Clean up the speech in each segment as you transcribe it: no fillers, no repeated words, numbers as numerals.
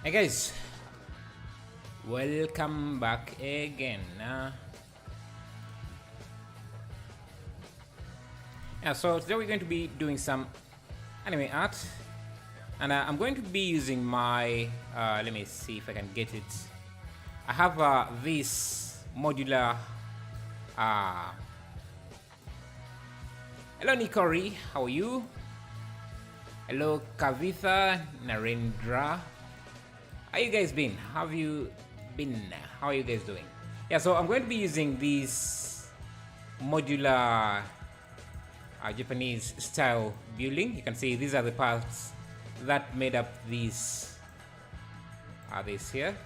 Hey guys, welcome back again. So today we're going to be doing some anime art, and I'm going to be using my. Let me see if I can get it. I have this modular. Hello Nikori, how are you? Hello Kavitha Narendra. How you guys been? How have you been? How are you guys doing? Yeah, so I'm going to be using these modular Japanese style building. You can see these are the parts that made up these. This here.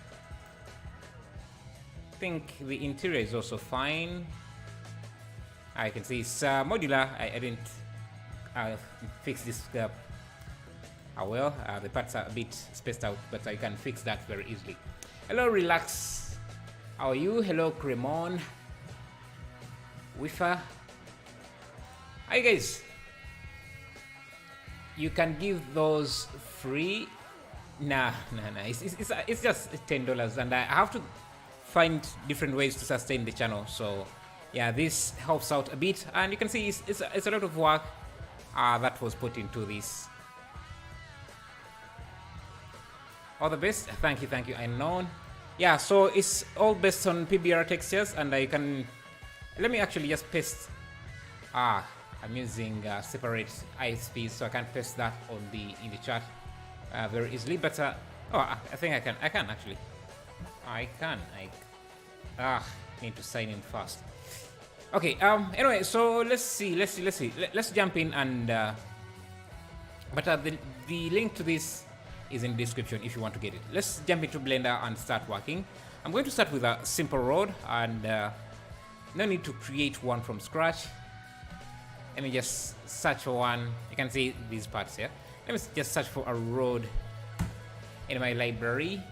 I think the interior is also fine. I can see it's modular. I didn't fix this well. The parts are a bit spaced out, but I can fix that very easily. Hello, Relax. How are you? Hello, Cremon. Wifa. Hi, guys. You can give those free. Nah. It's just $10, and I have to find different ways to sustain the channel. So, yeah, this helps out a bit, and you can see it's a lot of work that was put into this. All the best. Thank you, Unknown. Yeah, so it's all based on PBR textures, and I can. Let me actually just paste. I'm using separate ISPs, so I can paste that on in the chat very easily. But I think I can actually. I need to sign in first. Okay. Anyway, so let's see. Let's jump in and. But the link to this is in the description if you want to get it. Let's jump into Blender and start working. I'm going to start with a simple road, and no need to create one from scratch. Let me just search for one. You can see these parts here. Let me just search for a road in my library.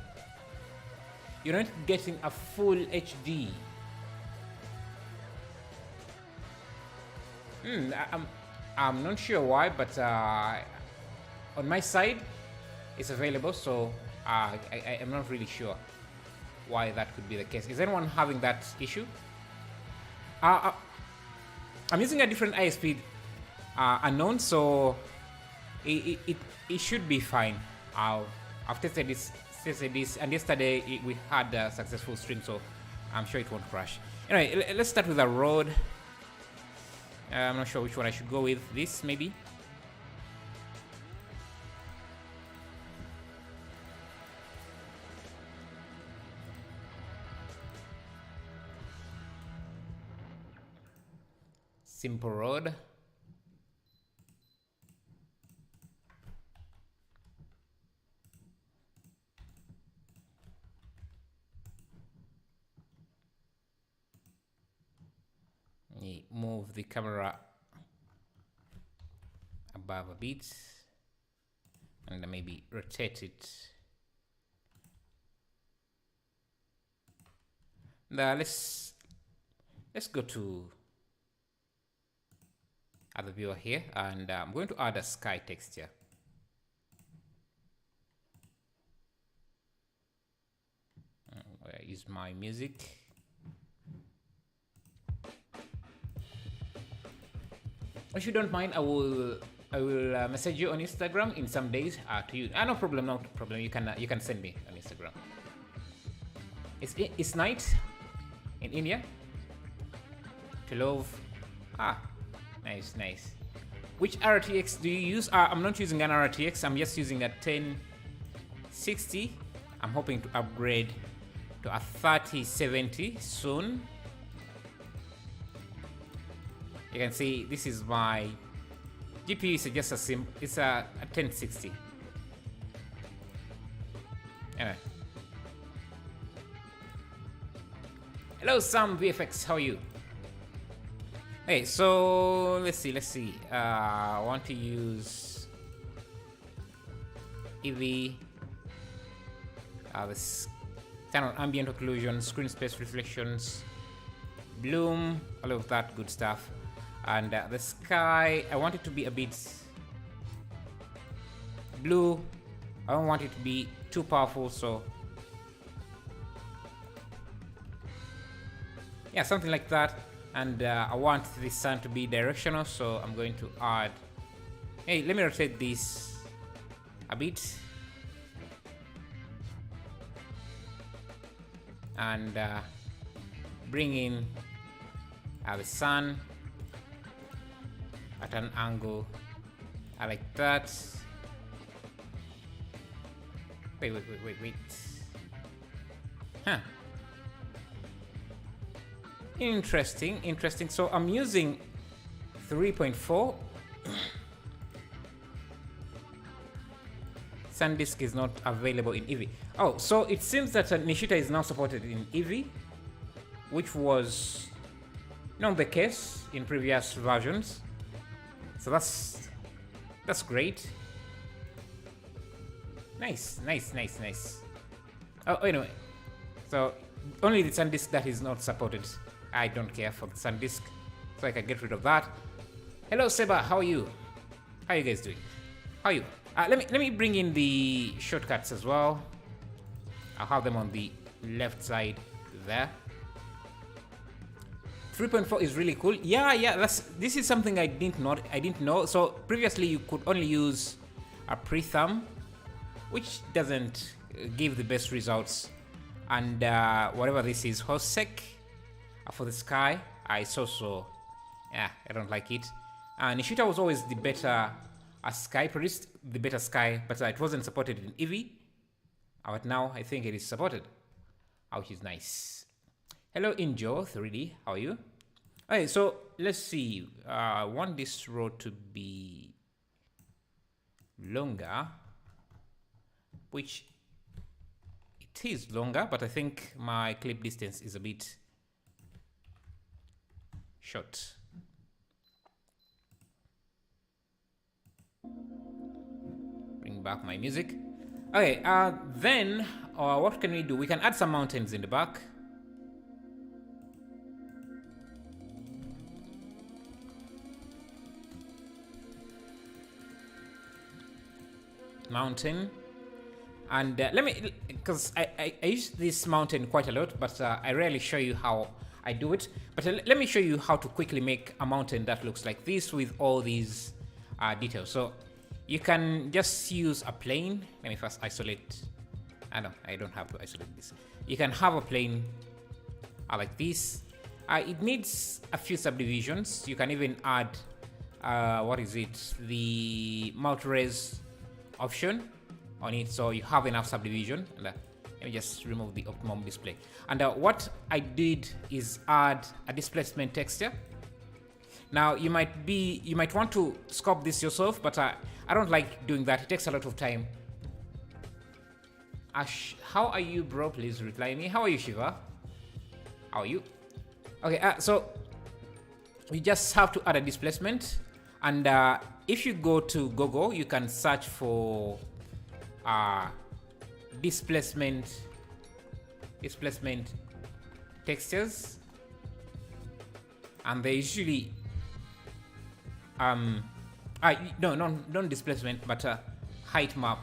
You're not getting a full HD. I'm not sure why, but on my side it's available, so I am not really sure why that could be the case. Is anyone having that issue? I'm using a different ISP, Unknown, so it should be fine. I've tested this, and yesterday we had a successful stream, so I'm sure it won't crash. Anyway, let's start with a road. I'm not sure which one I should go with. This maybe. Simple road. Move the camera above a bit and maybe rotate it. Now let's go to other viewer here, and I'm going to add a sky texture. Where is my music? If you don't mind, I will message you on Instagram in some days to you. No problem. You can send me on Instagram. It's night in India. To love. Nice. Which RTX do you use? I'm not using an RTX. I'm just using a 1060. I'm hoping to upgrade to a 3070 soon. You can see this is my GPU. Is just it's a 1060. Anyway. Hello Sam VFX, how are you? Okay, so let's see. I want to use Eevee. This kind of ambient occlusion, screen space reflections, bloom, all of that good stuff. And the sky, I want it to be a bit blue. I don't want it to be too powerful, so yeah, something like that. And I want the sun to be directional, so I'm going to add, hey, let me rotate this a bit, and bring in the sun at an angle like that. Wait. Huh. Interesting. So I'm using 3.4. SanDisk is not available in Eevee. Oh, so it seems that Nishita is now supported in Eevee, which was not the case in previous versions. So that's great. Nice. Oh, anyway, so only the SanDisk that is not supported. I don't care for the SanDisk, so I can get rid of that. Hello, Seba. How are you? How are you guys doing? How are you? Let me bring in the shortcuts as well. I'll have them on the left side there. 3.4 is really cool. Yeah. This is something I didn't know. So previously you could only use a pre-thumb, which doesn't give the best results. And whatever this is, Hosek for the sky, I saw, so yeah, I don't like it. Nishita was always the better sky, produced the better sky, but it wasn't supported in Eevee. But now I think it is supported, which is nice. Hello, Injo 3D, how are you? Okay, so let's see. I want this row to be longer, which it is longer, but I think my clip distance is a bit short. Bring back my music. Okay, then what can we do? We can add some mountains in the back. Mountain. And let me, because I use this mountain quite a lot, but I rarely show you how I do it. But let me show you how to quickly make a mountain that looks like this with all these details. So you can just use a plane. Let me first isolate. No, I don't have to isolate this. You can have a plane like this. It needs a few subdivisions. You can even add, the multi-res option on it, so you have enough subdivision. And, let me just remove the optimum display. And what I did is add a displacement texture. Now you might want to sculpt this yourself, but I don't like doing that. It takes a lot of time. Ash, how are you, bro? Please reply me. How are you, Shiva? How are you? Okay, so you just have to add a displacement, and if you go to Google, you can search for displacement textures, and they usually non displacement, but height map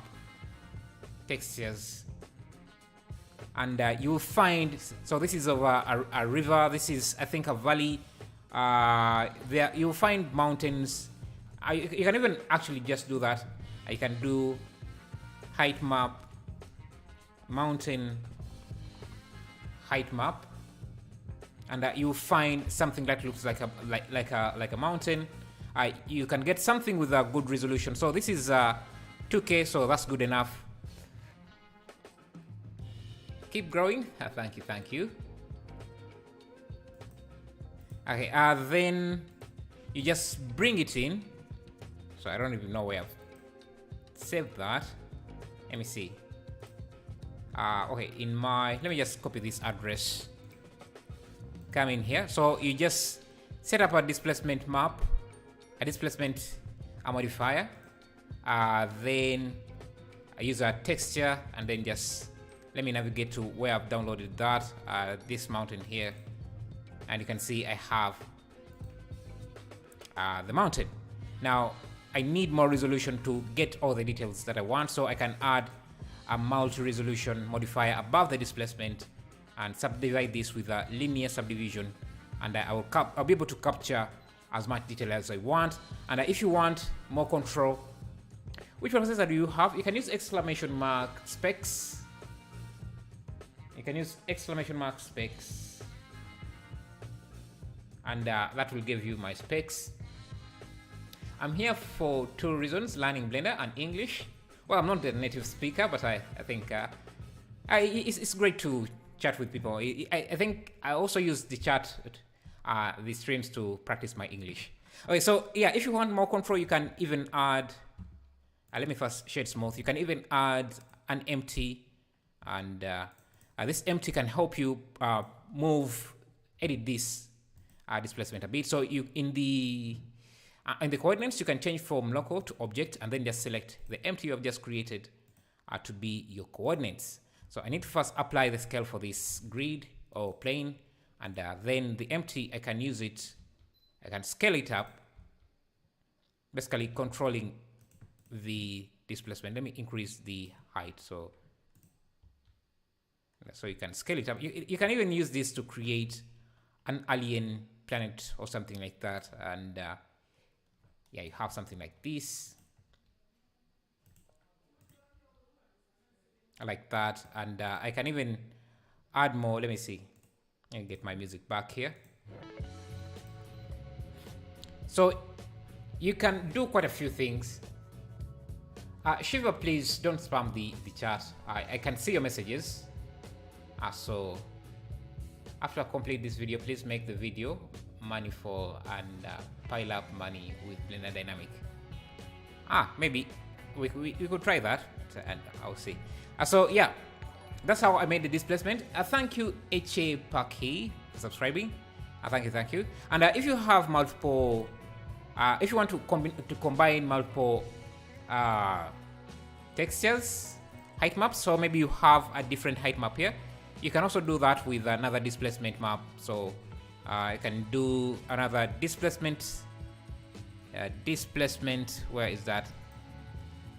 textures. And you will find, so this is over a river, this is, I think, a valley. There you'll find mountains. You can even actually just do that. You can do height map, mountain height map, and you'll find something that looks like a mountain. You can get something with a good resolution. So this is 2K, so that's good enough. Keep growing. Thank you. Okay, then you just bring it in. So I don't even know where I've saved that. Let me see. Okay, let me just copy this address. Come in here. So you just set up a displacement map, a displacement modifier. Then I use a texture, and then just let me navigate to where I've downloaded that, this mountain here. And you can see I have the mountain. Now, I need more resolution to get all the details that I want, so I can add a multi-resolution modifier above the displacement and subdivide this with a linear subdivision, and I'll be able to capture as much detail as I want. And if you want more control, which processor do you have? You can use exclamation mark specs. You can use exclamation mark specs, and that will give you my specs. I'm here for two reasons: learning Blender and English. Well, I'm not the native speaker, but I think it's great to chat with people. I think I also use the chat, the streams, to practice my English. Okay, so yeah, if you want more control, you can even add, let me first shade smooth. You can even add an empty, and this empty can help you edit this displacement a bit. So you in the coordinates, you can change from local to object, and then just select the empty you have just created to be your coordinates. So I need to first apply the scale for this grid or plane, and then the empty, I can use it, I can scale it up, basically controlling the displacement. Let me increase the height so you can scale it up. You can even use this to create an alien planet or something like that, and yeah, you have something like this, like that, and I can even add more. Let me see. Let me get my music back here. So you can do quite a few things. Shiva, please don't spam the chat. I can see your messages. So after I complete this video, please make the video money for and pile up money with Blender Dynamic. Maybe we could try that, and I'll see. So yeah, that's how I made the displacement. Thank you, HA Paki, for subscribing. Thank you. And if you have multiple, if you want to combine multiple textures, height maps, so maybe you have a different height map here, you can also do that with another displacement map. So I can do another displacement. Where is that?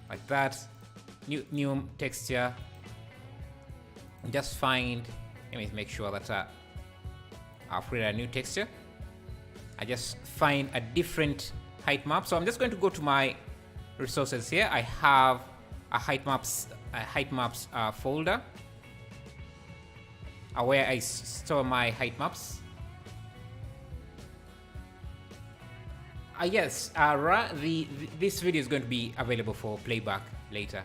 Like that. New texture. Just find. Let me make sure that I've created a new texture. I just find a different height map. So I'm just going to go to my resources here. I have a height maps folder where I store my height maps. Yes, this video is going to be available for playback later.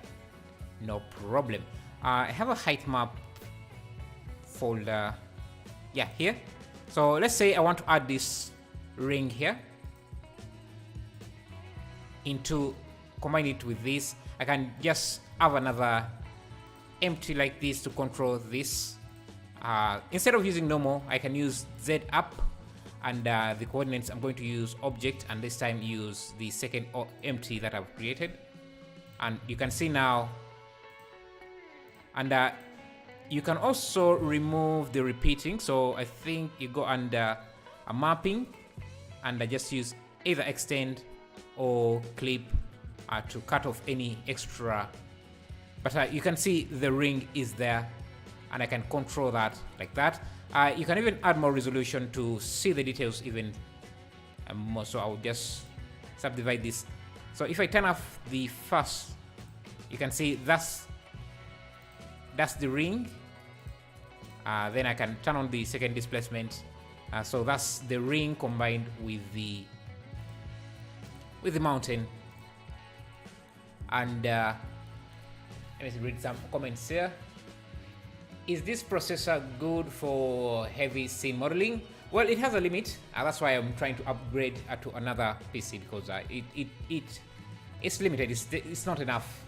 No problem. I have a height map folder. Yeah, here. So let's say I want to add this ring here combine it with this. I can just have another empty like this to control this. Instead of using normal, I can use Z up, and the coordinates I'm going to use object, and this time use the second empty that I've created. And you can see now, and you can also remove the repeating. So I think you go under a mapping, and I just use either extend or clip to cut off any extra. But you can see the ring is there, and I can control that like that. You can even add more resolution to see the details even more. So I'll just subdivide this. So if I turn off the first, you can see that's the ring. Then I can turn on the second displacement. So that's the ring combined with the mountain. And let me read some comments here. Is this processor good for heavy scene modeling? Well, it has a limit. That's why I'm trying to upgrade to another PC, because it's limited. It's not enough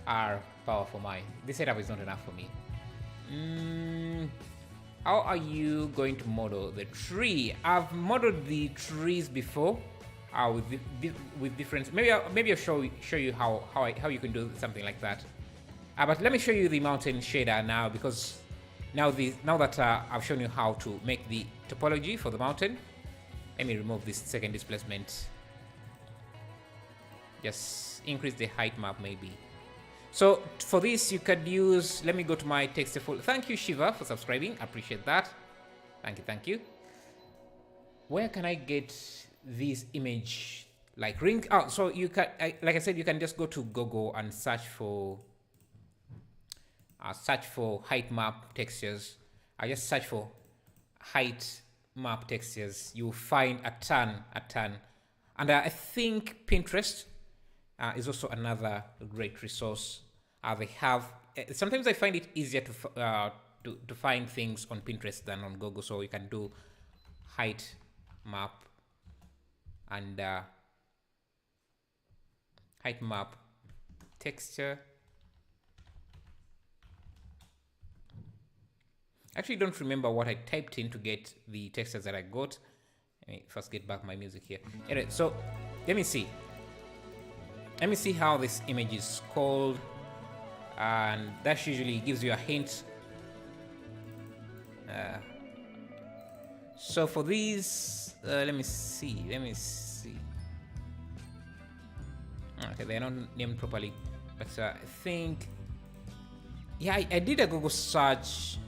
power for this setup is not enough for me. How are you going to model the tree? I've modeled the trees before with different. Maybe I'll show you how you can do something like that. But let me show you the mountain shader now, because now that I've shown you how to make the topology for the mountain, let me remove this second displacement. Just increase the height map maybe. So for this, you could use, let me go to my texture folder. Thank you, Shiva, for subscribing. I appreciate that. Thank you, thank you. Where can I get this image? Like ring out. So you can, like I said, you can just go to Google and search for height map textures. I just search for height map textures. You'll find a ton. And I think Pinterest is also another great resource. They have, sometimes I find it easier to find things on Pinterest than on Google. So you can do height map and height map texture. Actually don't remember what I typed in to get the textures that I got. Let me first get back my music here. Anyway, so let me see how this image is called, and that usually gives you a hint. So for these, let me see. Okay, they're not named properly, but I think, yeah, I did a Google search,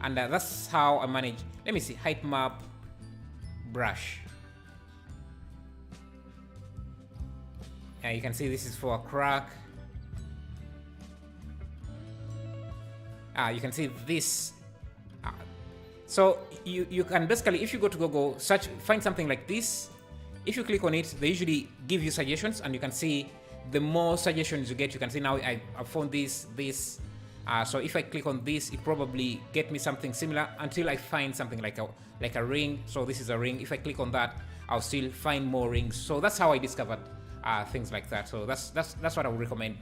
and that's how I manage. Let me see, height map brush. You can see this is for a crack. You can see this. So you can basically, if you go to Google, search, find something like this. If you click on it, they usually give you suggestions, and you can see the more suggestions you get, you can see now I found this. So if I click on this, it probably get me something similar until I find something like a ring. So this is a ring. If I click on that, I'll still find more rings. So that's how I discovered things like that. So that's what I would recommend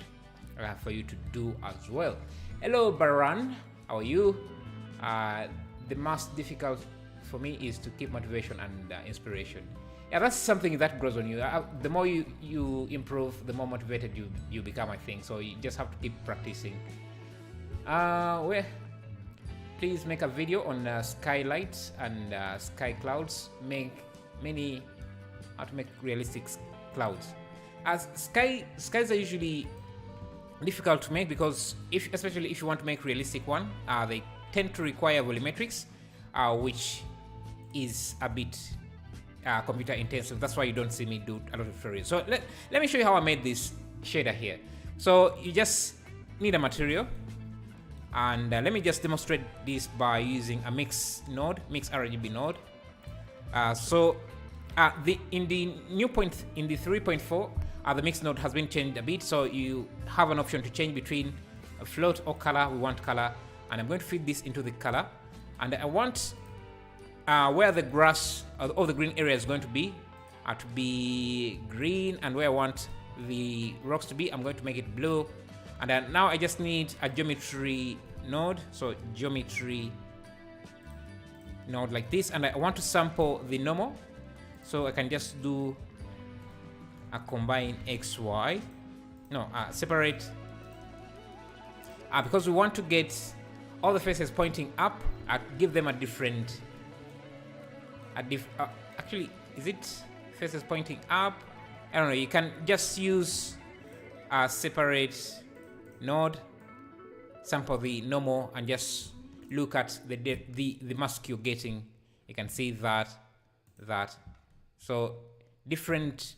for you to do as well. Hello, Baran. How are you? The most difficult for me is to keep motivation and inspiration. Yeah, that's something that grows on you. The more you improve, the more motivated you become, I think. So you just have to keep practicing. Please make a video on skylights and sky clouds. How to make realistic clouds. As skies are usually difficult to make because especially if you want to make realistic one, they tend to require volumetrics, which is a bit computer intensive. That's why you don't see me do a lot of tutorials. So let me show you how I made this shader here. So you just need a material, and let me just demonstrate this by using a mix RGB node. In the new point, in the 3.4, the mix node has been changed a bit, so you have an option to change between a float or color. We want color, and I'm going to feed this into the color, and I want where the grass or the green area is going to be green, and where I want the rocks to be, I'm going to make it blue. And then now I just need a geometry node, so geometry node like this, and I want to sample the normal, so I can just do a combine XY, separate, because we want to get all the faces pointing up. Give them a different, actually, is it faces pointing up? I don't know. You can just use a separate node, sample the normal, and just look at the mask you're getting. You can see that. So different.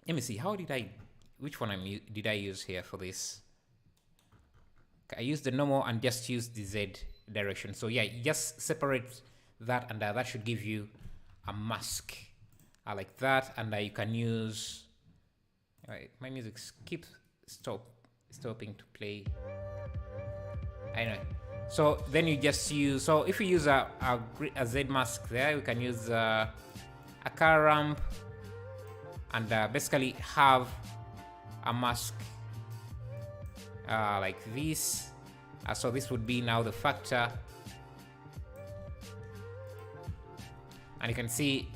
Let me see. Which one did I use here for this? I used the normal and just use the Z direction. So yeah, you just separate that, and that should give you a mask like that. And you can use. My music keeps stopping to play. Anyway, so then you just use. So if you use a Z mask there, you can use a car ramp, and basically have a mask like this. So this would be now the factor, and you can see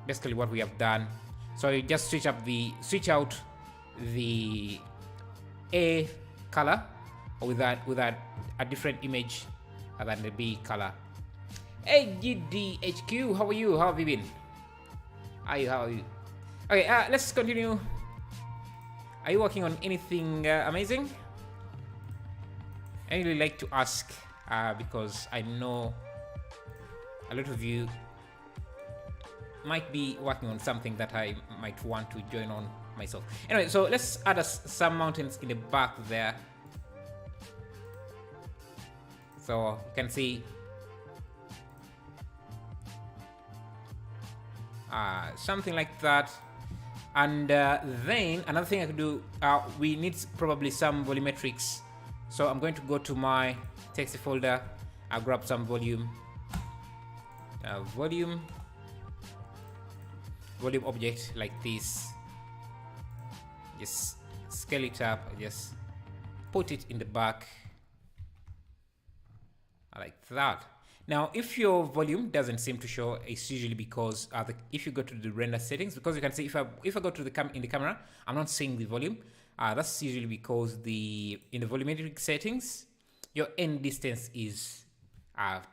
basically what we have done. So you just switch out the A color with a different image than the B color. Hey GDHQ, how are you? How have you been? How are you? Okay, let's continue. Are you working on anything amazing? I really like to ask because I know a lot of you might be working on something that I might want to join on myself. Anyway, so let's add some mountains in the back there. So you can see something like that. And then another thing I could do, we need probably some volumetrics. So I'm going to go to my text folder. I'll grab some volume object like this. Just scale it up. Just put it in the back like that. Now, if your volume doesn't seem to show, it's usually because if you go to the render settings, because you can see if I go to in the camera, I'm not seeing the volume. That's usually because in the volumetric settings, your end distance is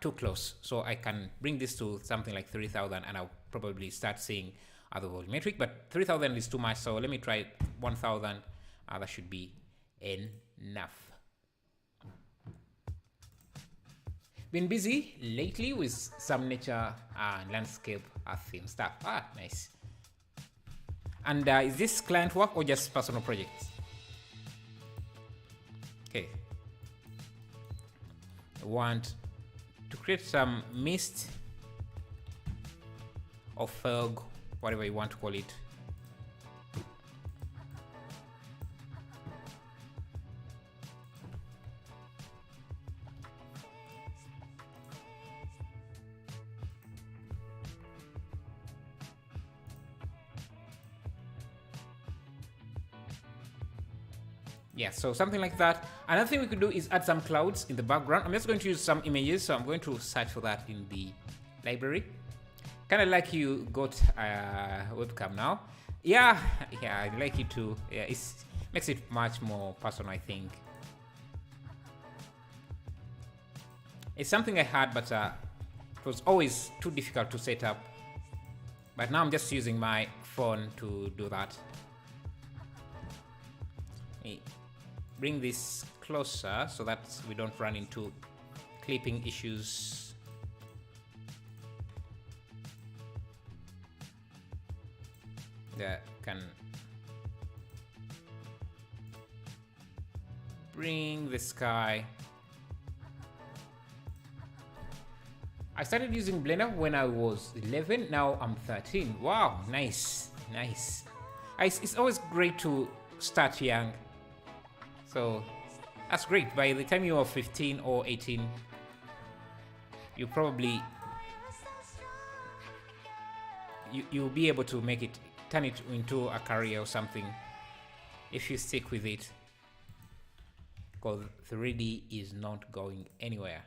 too close. So I can bring this to something like 3000, and I'll probably start seeing the volumetric. But 3000 is too much, so let me try 1000. That should be enough. Been busy lately with some nature and landscape theme stuff. Nice. And is this client work or just personal projects? Okay. I want to create some mist or fog, whatever you want to call it. Yeah, so something like that. Another thing we could do is add some clouds in the background. I'm just going to use some images, so I'm going to search for that in the library. Kind of like you got a webcam now. Yeah, I'd like you to. Yeah, it makes it much more personal, I think. It's something I had, but it was always too difficult to set up. But now I'm just using my phone to do that. Bring this closer so that we don't run into clipping issues. That can bring the sky. I started using Blender when I was 11. Now I'm 13. Wow, nice. It's always great to start young. So that's great. By the time you are 15 or 18, you probably you'll be able to turn it into a career or something if you stick with it, because 3D is not going anywhere.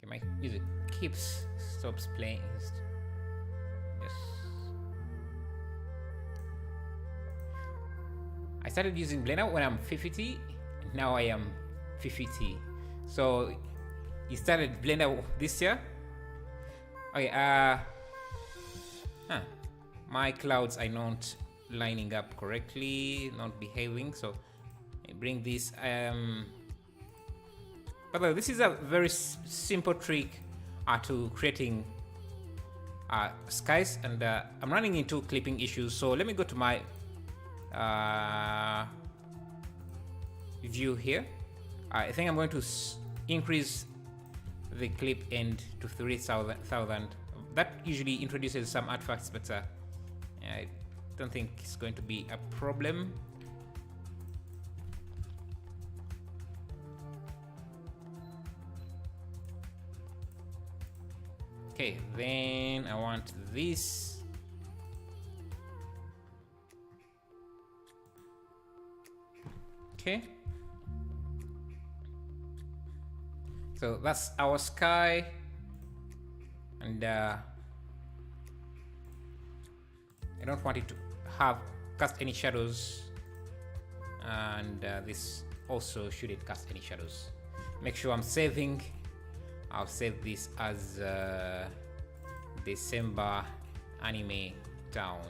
My music stops playing. Yes. I started using Blender when I'm 50. Now I am 50. So you started Blender this year? Okay. My clouds are not lining up correctly, not behaving. So I bring this. By the way, this is a very simple trick to creating skies, and I'm running into clipping issues. So let me go to my view here. I think I'm going to increase the clip end to 3000. That usually introduces some artifacts, but I don't think it's going to be a problem. Okay, then I want this. Okay. So that's our sky. And I don't want it to cast any shadows. And this also shouldn't cast any shadows. Make sure I'm saving. I'll save this as December Anime Town.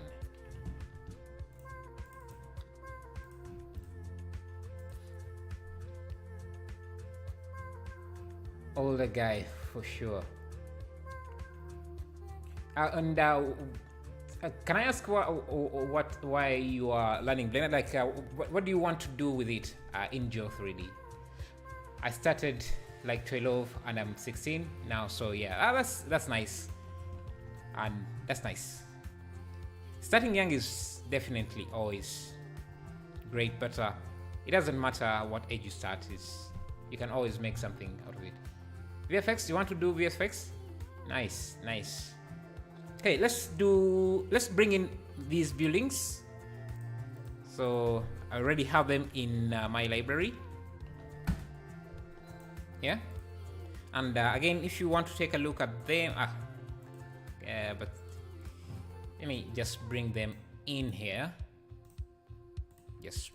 Older guy for sure. Can I ask why you are learning Blender? Like, what do you want to do with it in Geo 3D? I started like 12 and I'm 16 now, so yeah, that's nice, and that's nice. Starting young is definitely always great, but it doesn't matter what age you start. You can always make something out of it. VFX, you want to do VFX? Nice, nice. Okay, let's bring in these buildings. So I already have them in my library. Yeah, and again, if you want to take a look at them, but let me just bring them in here. Just,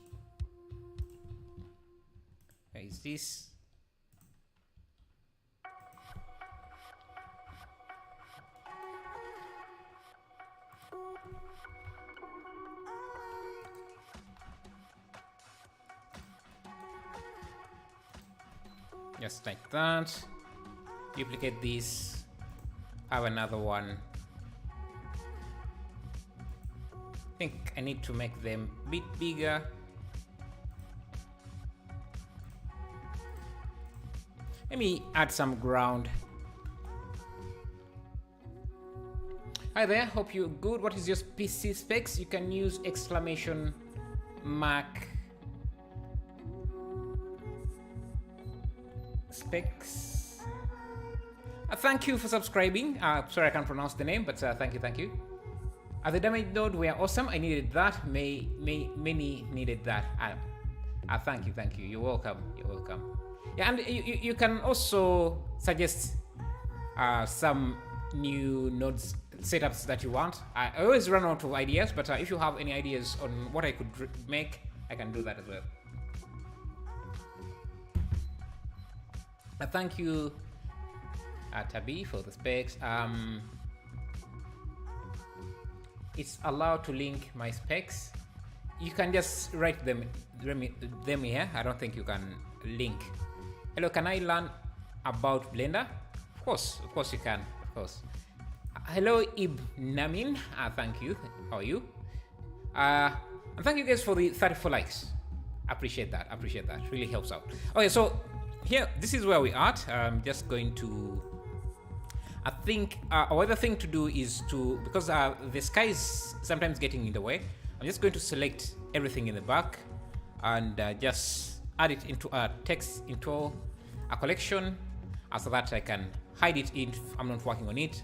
where is this? Just like that. Duplicate this. Have another one. I think I need to make them a bit bigger. Let me add some ground. Hi there, hope you're good. What is your PC specs? You can use exclamation mark specs. Thank you for subscribing. Sorry I can't pronounce the name, but thank you. The damage node were awesome. I needed that. Many needed that. Thank you. You're welcome. Yeah, and you can also suggest some new nodes setups that you want. I always run out of ideas, but if you have any ideas on what I could make, I can do that as well. Thank you, Tabi, for the specs. It's allowed to link my specs. You can just write them here. I don't think you can link. Hello, can I learn about Blender? Of course you can. Of course. Hello, Ibnamin. Thank you. How are you? And thank you guys for the 34 likes. Appreciate that. Really helps out. Okay, so here, this is where we are. I'm just going to, I think another thing to do is to, because the sky is sometimes getting in the way, I'm just going to select everything in the back and just add it into a text, into a collection, so that I can hide it if I'm not working on it.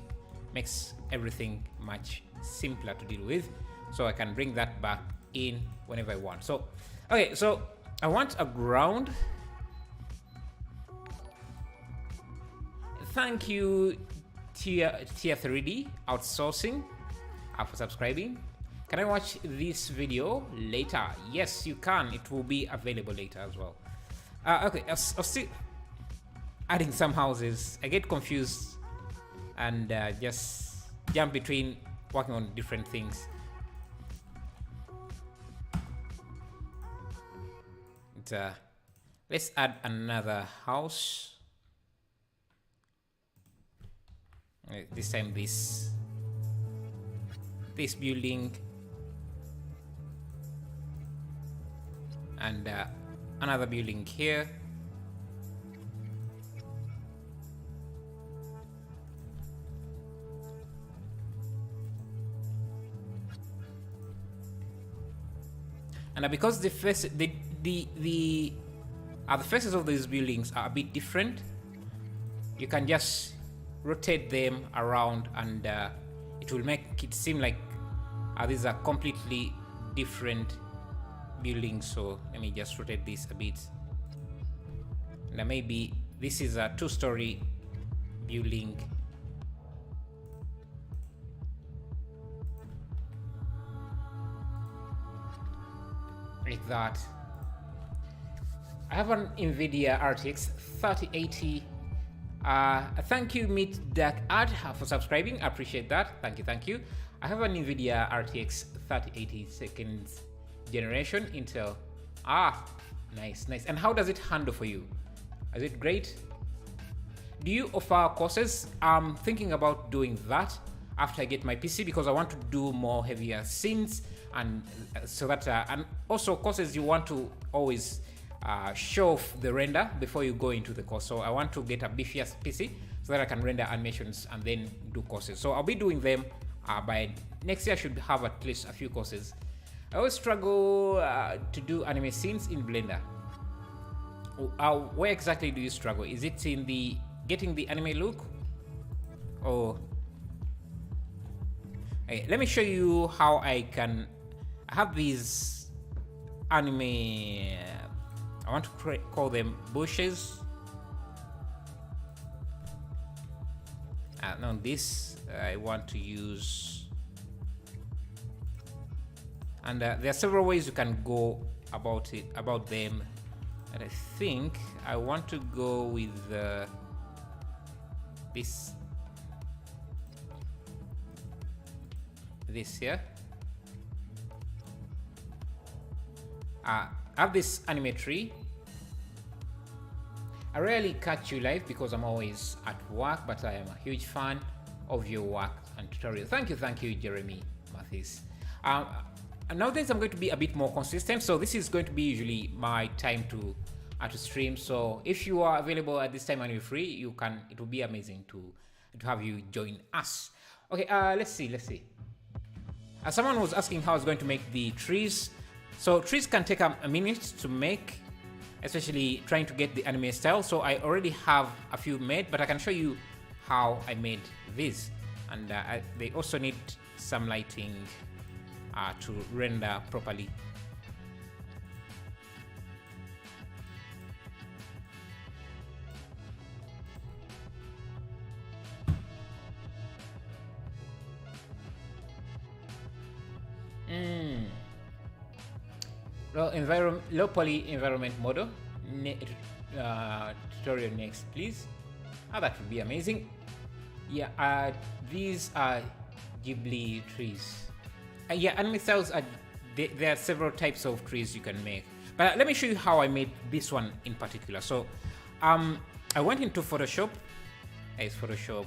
Makes everything much simpler to deal with, so I can bring that back in whenever I want. So, okay, so I want a ground. Thank you, Tier 3D Outsourcing, for subscribing. Can I watch this video later? Yes, you can. It will be available later as well. Okay, I'll still adding some houses. I get confused and just jump between working on different things. Let's add another house. This time this building and another building here. And because the faces of these buildings are a bit different, you can just rotate them around and it will make it seem like these are completely different buildings. So let me just rotate this a bit, and maybe this is a 2-story building. Like that. I have an NVIDIA RTX 3080. Thank you, Meet Dark Ad, for subscribing. I appreciate that. Thank you. I have an NVIDIA RTX 3080 second generation Intel. Nice. And how does it handle for you? Is it great? Do you offer courses? I'm thinking about doing that after I get my PC, because I want to do more heavier scenes, and so that and also courses, you want to always show off the render before you go into the course. So I want to get a beefier PC so that I can render animations and then do courses. So I'll be doing them by next year. I should have at least a few courses. I always struggle to do anime scenes in Blender. Where exactly do you struggle? Is it in the getting the anime look? Or hey, let me show you how I can have these anime, I want to call them bushes. Now this I want to use, and there are several ways you can go about them, and I think I want to go with this here. I have this anime tree. I rarely catch you live because I'm always at work, but I am a huge fan of your work and tutorial. Thank you, Jeremy Mathis. Nowadays I'm going to be a bit more consistent, so this is going to be usually my time to stream. So if you are available at this time and you're free, you can. It will be amazing to have you join us. Okay, let's see. Someone was asking how I was going to make the trees. So trees can take a minute to make, especially trying to get the anime style. So I already have a few made, but I can show you how I made these. And they also need some lighting to render properly. Low poly environment model. Tutorial next, please. That would be amazing. Yeah, these are Ghibli trees. Yeah, anime styles are. There are several types of trees you can make, but let me show you how I made this one in particular. So, I went into Photoshop. It's Photoshop.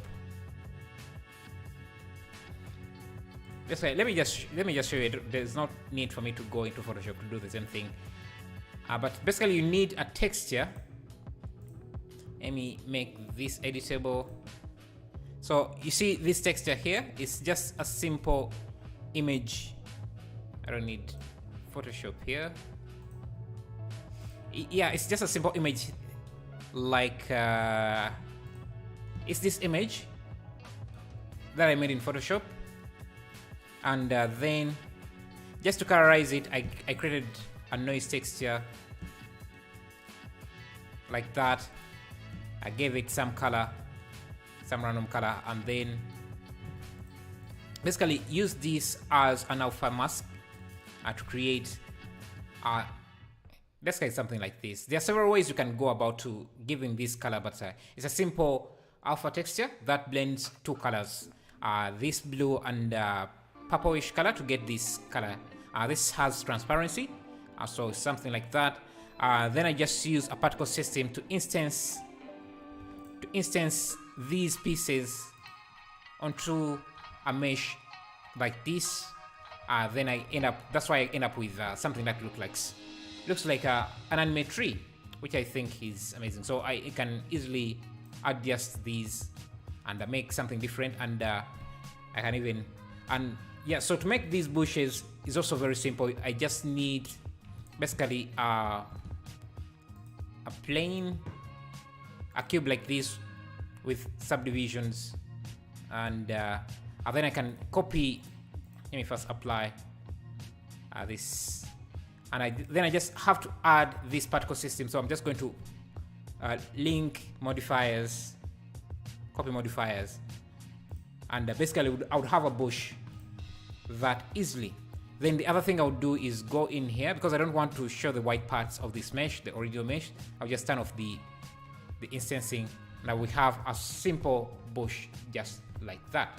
This way, let me just show you. There's no need for me to go into Photoshop to do the same thing. But basically, you need a texture. Let me make this editable. So you see this texture here is just a simple image. I don't need Photoshop here. Yeah, it's just a simple image. Like it's this image that I made in Photoshop. And then, just to colorize it, I created a noise texture like that. I gave it some color, some random color, and then basically use this as an alpha mask to create basically something like this. There are several ways you can go about to giving this color, but it's a simple alpha texture that blends two colors, this blue and purplish color to get this color. This has transparency, so something like that. Then I just use a particle system to instance these pieces onto a mesh like this. Then I end up. That's why I end up with something that looks like an anime tree, which I think is amazing. So I can easily adjust these and make something different, and I can even yeah, so to make these bushes is also very simple. I just need basically a cube like this with subdivisions, and then I can copy. Let me first apply this, and then I just have to add this particle system. So I'm just going to link modifiers, copy modifiers, and basically I would have a bush that easily Then the other thing I would do is go in here, because I don't want to show the white parts of this mesh, the original mesh. I'll just turn off the instancing. Now we have a simple bush just like that.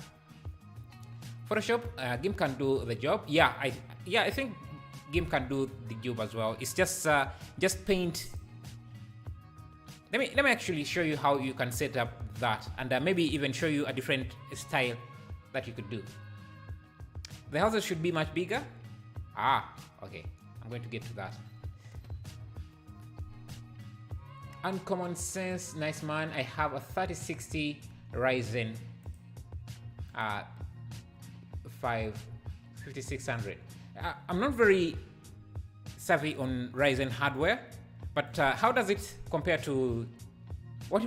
Photoshop, GIMP can do the job. Yeah, I think GIMP can do the job as well. It's just paint. Let me actually show you how you can set up that, and maybe even show you a different style that you could do. The houses should be much bigger. Okay, I'm going to get to that. Uncommon sense, nice man. I have a 3060 Ryzen 5600. I'm not very savvy on Ryzen hardware, but how does it compare to what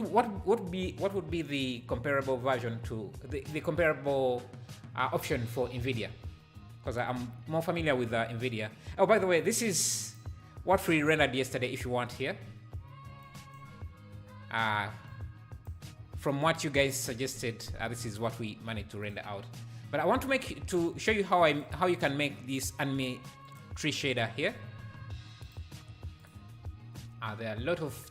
would be the comparable version to the comparable option for NVIDIA? Because I'm more familiar with NVIDIA. Oh, by the way, this is what we rendered yesterday. If you want here, from what you guys suggested, this is what we managed to render out. But I want to show you how you can make this anime tree shader here. There are a lot of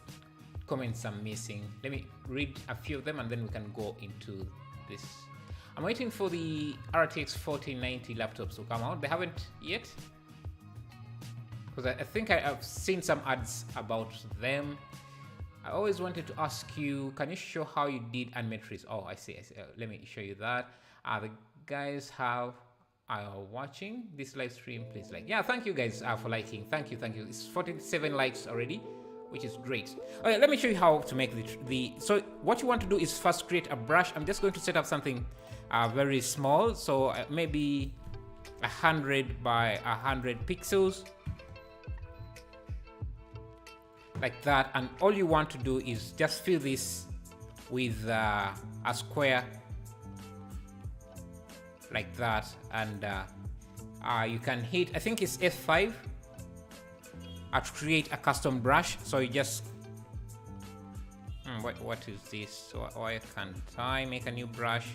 comments I'm missing. Let me read a few of them and then we can go into this. I'm waiting for the RTX 4090 laptops to come out. They haven't yet, because I think I've seen some ads about them. I always wanted to ask you, can you show how you did anime trees? Oh, I see. Let me show you that. The guys are watching this live stream. Please like. Yeah, thank you guys for liking. Thank you. It's 47 likes already, which is great. Okay, let me show you how to make so what you want to do is first create a brush. I'm just going to set up something very small, so maybe 100 by 100 pixels, like that. And all you want to do is just fill this with a square like that, and you can hit, I think it's F5 to create a custom brush. So you just what is this? So why can't I make a new brush?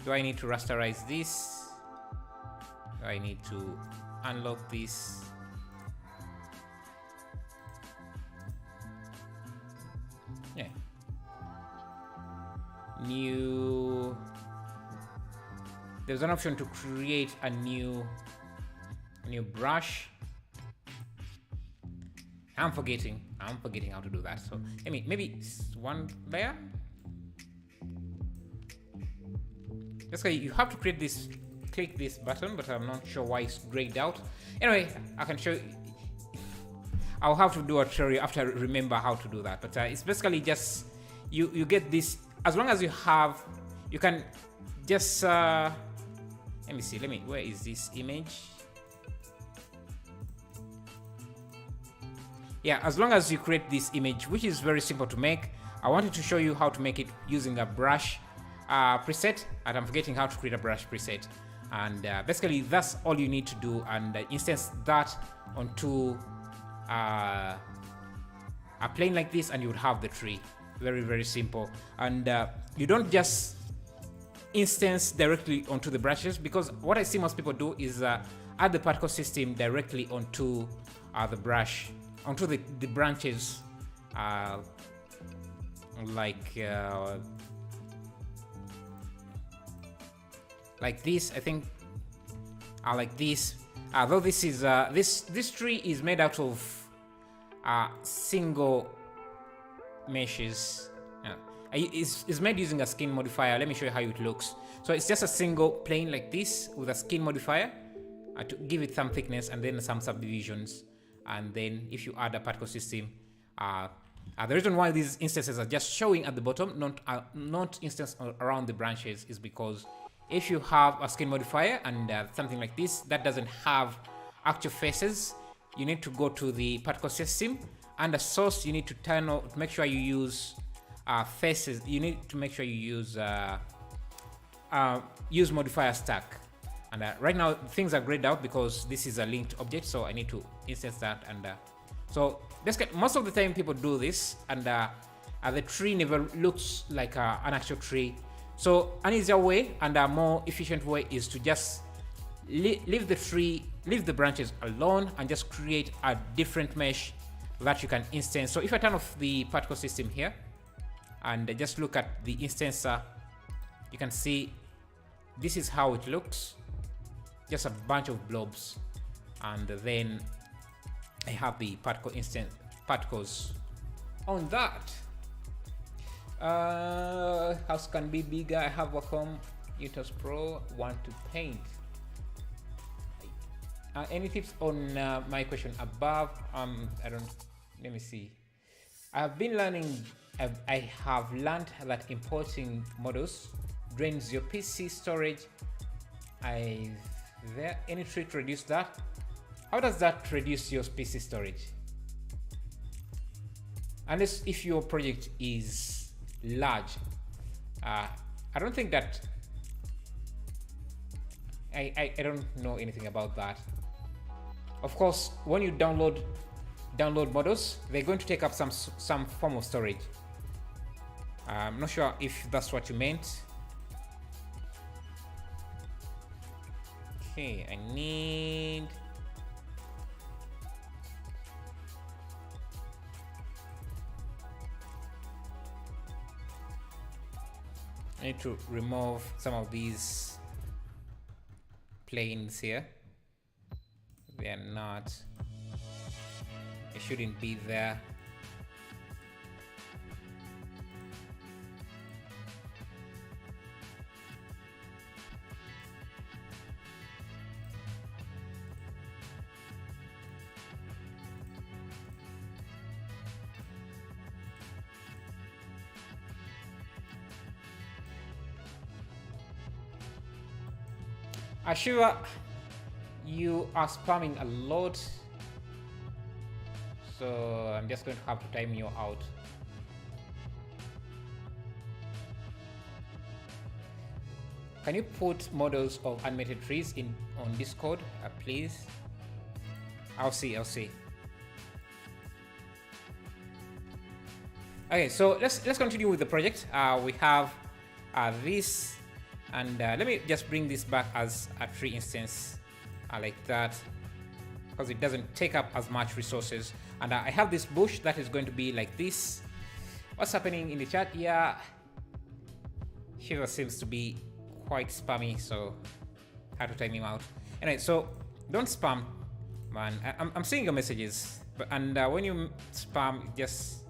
Do I need to rasterize this? Do I need to unlock this? Yeah. New. There's an option to create a new brush. I'm forgetting how to do that. So maybe one layer. Basically, you have to create this. Click this button, but I'm not sure why it's grayed out. Anyway, I can show you. I'll have to do a tutorial after I remember how to do that. But it's basically just you get this. As long as you have, you can just let me see. Where is this image? Yeah, as long as you create this image, which is very simple to make. I wanted to show you how to make it using a brush preset, and I'm forgetting how to create a brush preset. And basically, that's all you need to do, and instance that onto a plane like this, and you would have the tree. Very, very simple. And you don't just instance directly onto the brushes, because what I see most people do is add the particle system directly onto the brush, onto the branches, like this. I think like this. Though this is this tree is made out of single meshes. It's made using a skin modifier. Let me show you how it looks. So it's just a single plane like this with a skin modifier to give it some thickness, and then some subdivisions. And then if you add a particle system, the reason why these instances are just showing at the bottom, not instance around the branches, is because if you have a skin modifier and something like this that doesn't have actual faces, you need to go to the particle system, and the source you need to turn on, make sure you use faces. You need to make sure you use modifier stack. And right now things are grayed out because this is a linked object, so I need to instance that. And so basically most of the time people do this, and the tree never looks like an actual tree. So an easier way and a more efficient way is to just leave the tree, leave the branches alone, and just create a different mesh that you can instance. So if I turn off the particle system here and just look at the instancer, you can see this is how it looks, just a bunch of blobs, and then I have the particle instance particles on that. House can be bigger. I have Wacom Utos Pro, want to paint. Any tips on my question above? I don't, let me see. I've been learning, I have learned that importing models drains your PC storage. Is there any trick to reduce that? How does that reduce your PC storage? Unless if your project is large. I don't think that, I don't know anything about that. Of course, when you download models, they're going to take up some form of storage. I'm not sure if that's what you meant. Okay, I need to remove some of these planes here. They are not, it shouldn't be there. Ashura, you are spamming a lot, so I'm just going to have to time you out. Can you put models of animated trees on Discord, please? I'll see. Okay, so let's continue with the project. We have this. And let me just bring this back as a tree instance like that, because it doesn't take up as much resources. And I have this bush that is going to be like this. What's happening in the chat? Yeah, Shiva seems to be quite spammy, so I had to time him out. Anyway, so don't spam, man. I'm seeing your messages, but when you spam, it just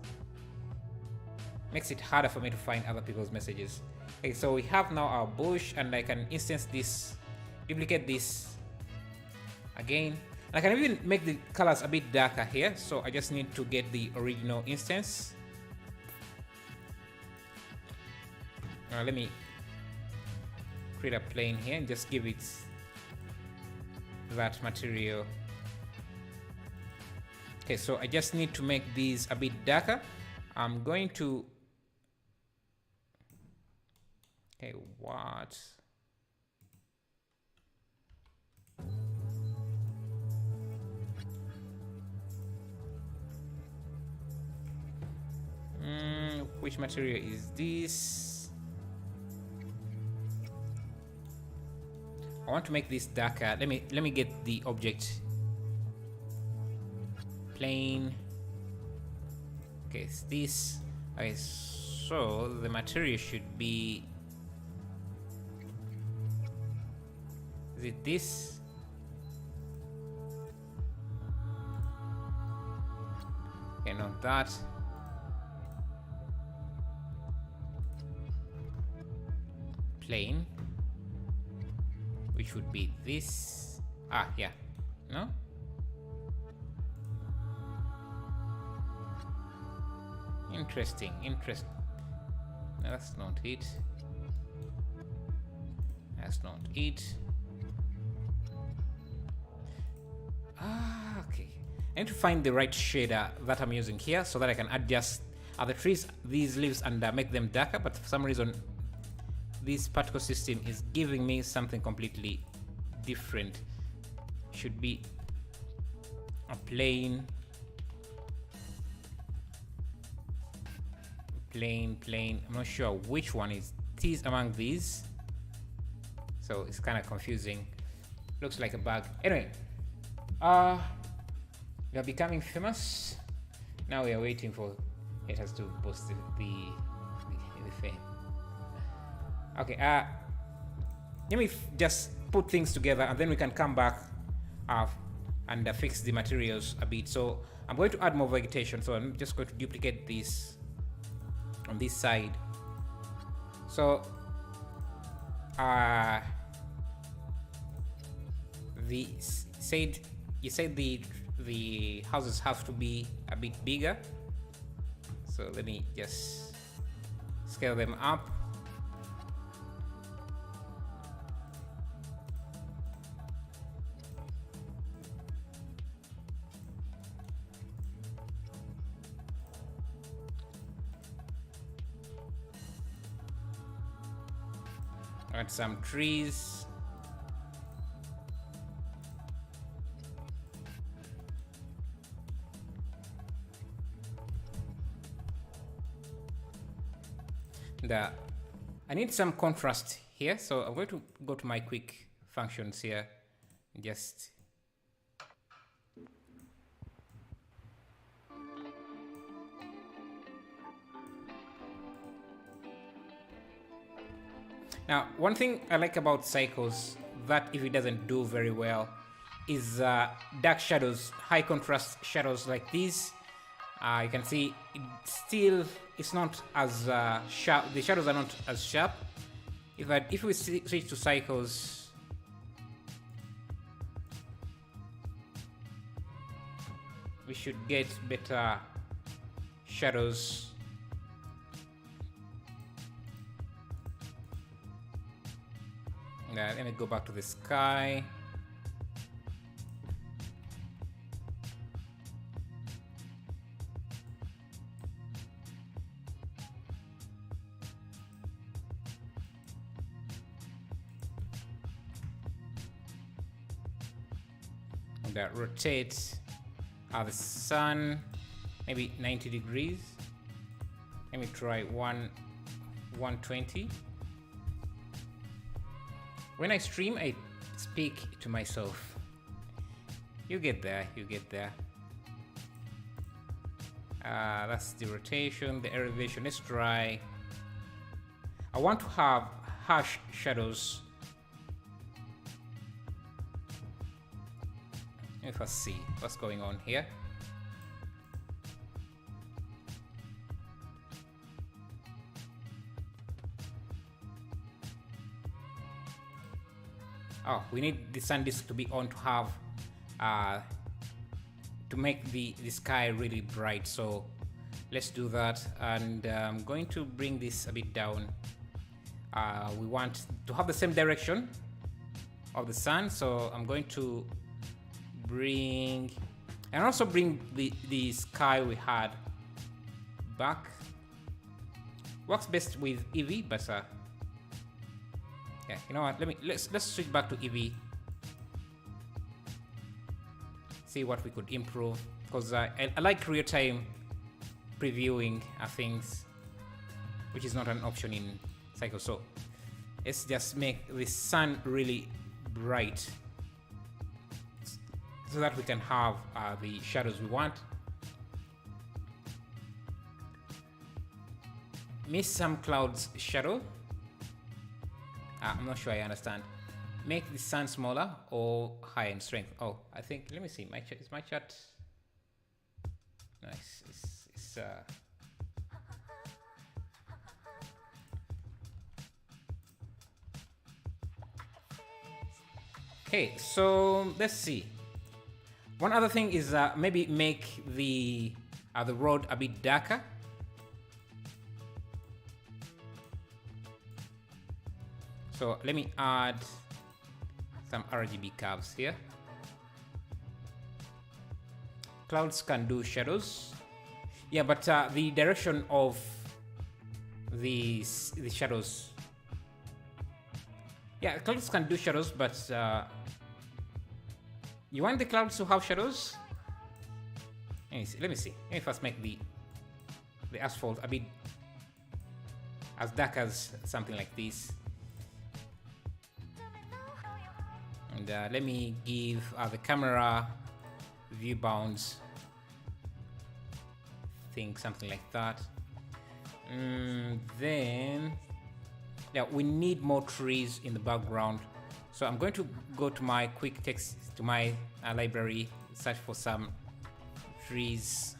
makes it harder for me to find other people's messages. Okay, so we have now our bush, and I can instance this, duplicate this again. And I can even make the colors a bit darker here, so I just need to get the original instance. Let me create a plane here and just give it that material. Okay, so I just need to make these a bit darker. I'm going to, okay, what? Which material is this? I want to make this darker. Let me get the object plane. Okay, it's this. Okay, so the material should be, is it this? Okay, not that. Plane, which would be this. Ah, yeah. No? Interesting. No, that's not it. That's not it. Ah, okay. I need to find the right shader that I'm using here so that I can adjust the trees, these leaves, and make them darker, but for some reason this particle system is giving me something completely different. Should be a plane. I'm not sure which one is this among these, so it's kind of confusing. Looks like a bug. Anyway, we are becoming famous. Now we are waiting for haters to post the fame. Okay, let me just put things together and then we can come back and fix the materials a bit. So I'm going to add more vegetation. So I'm just going to duplicate this on this side. So you said the houses have to be a bit bigger. So let me just scale them up. Add some trees. I need some contrast here, so I'm going to go to my quick functions here. Just now, one thing I like about cycles that if it doesn't do very well is dark shadows, high contrast shadows like these. You can see it's not as sharp. The shadows are not as sharp. If we switch to cycles, we should get better shadows. Let me go back to the sky. That rotates the sun maybe 90 degrees. Let me try 120. When I stream, I speak to myself. You get there, you get there. That's the rotation, the elevation. Let's try. I want to have harsh shadows. Let us see what's going on here. Oh, we need the sun disk to be on to have to make the sky really bright. So let's do that, and I'm going to bring this a bit down. We want to have the same direction of the sun, so I'm going to bring and also bring the sky we had back. Works best with Eevee, but yeah, you know what? Let's switch back to Eevee. See what we could improve, because I like real-time previewing things, which is not an option in Cycle. So let's just make the sun really bright, so that we can have the shadows we want. Miss some clouds shadow. I'm not sure I understand. Make the sun smaller or higher in strength. Oh, I think, let me see. Is my chart? Nice. It's okay, so let's see. One other thing is maybe make the road a bit darker. So let me add some RGB curves here. Clouds can do shadows. Yeah, but the direction of the shadows. Yeah, clouds can do shadows, but you want the clouds to have shadows? Let me see. Let me first make the asphalt a bit as dark as something like this. And and let me give the camera view bounds, think something like that. Then yeah, we need more trees in the background, so I'm going to go to my quick text, to my library, search for some trees.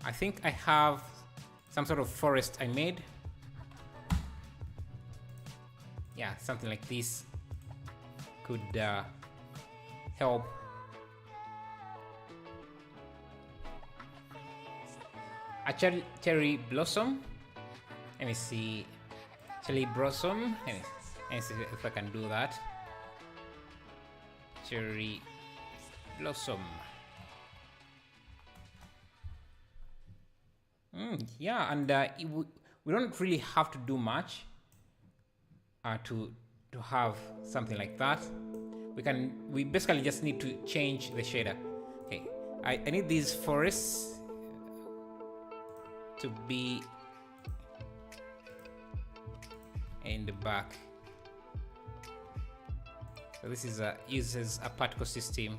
I think I have some sort of forest I made. Yeah, something like this could help. A cherry blossom. Let me see. Cherry blossom. Let me see if I can do that. Cherry blossom. Yeah, and we don't really have to do much to have something like that. We basically just need to change the shader. Okay, I need these forests to be in the back. So this is uses a particle system.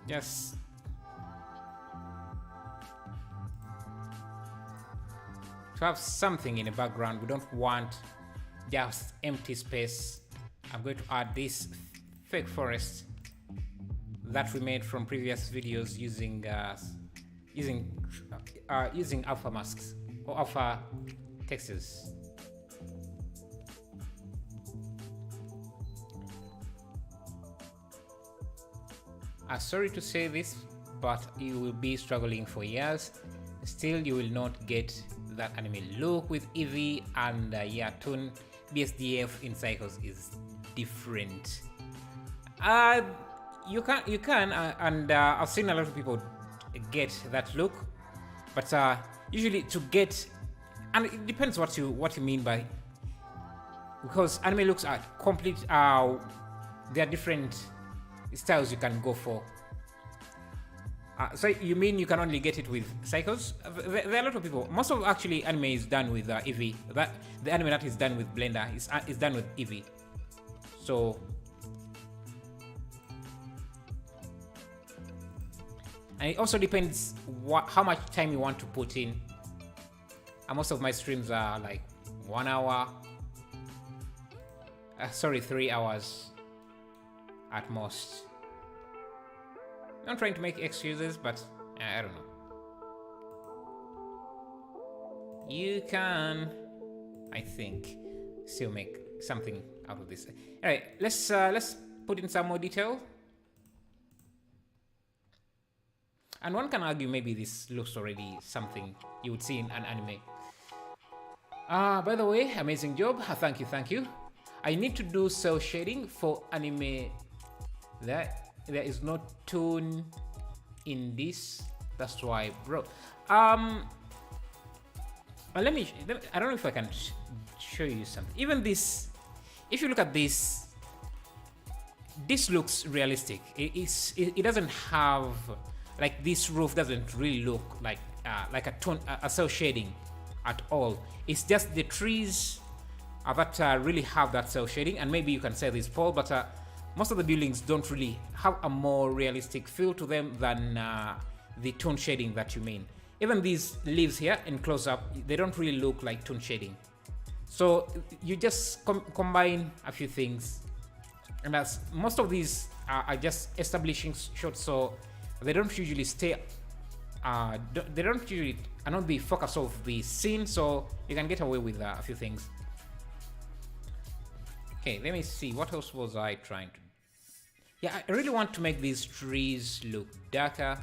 Yes. To have something in the background, we don't want just empty space. I'm going to add this fake forest that we made from previous videos using using alpha masks or alpha textures. Sorry to say this, but you will be struggling for years. Still, you will not get that anime look with Eevee, and yeah, Toon BSDF in Cycles is different. You can, and I've seen a lot of people get that look, but usually to get, and it depends what you mean by, because anime looks are complete. There are different styles you can go for. So you mean you can only get it with Cycles? There are a lot of people. Most of actually anime is done with Eevee. That the anime that is done with Blender is done with Eevee. So and it also depends how much time you want to put in. And most of my streams are like 1 hour. 3 hours at most. I'm trying to make excuses, but I don't know. You can, I think, still make something out of this. All right, let's put in some more detail. And one can argue maybe this looks already something you would see in an anime. By the way, amazing job. Thank you. I need to do cell shading for anime. There is no tone in this. That's why, bro. Let me. I don't know if I can show you something. Even this, if you look at this, this looks realistic. It doesn't have, like, this roof doesn't really look like a tone, a cell shading at all. It's just the trees that really have that cell shading, and maybe you can say this pole, but most of the buildings don't really have a more realistic feel to them than the tone shading that you mean. Even these leaves here in close-up, they don't really look like tone shading. So you just combine a few things, and as most of these are just establishing shots, so they don't usually stay. They don't usually are not the focus of the scene, so you can get away with a few things. Okay, let me see. What else was I trying to Yeah, I really want to make these trees look darker.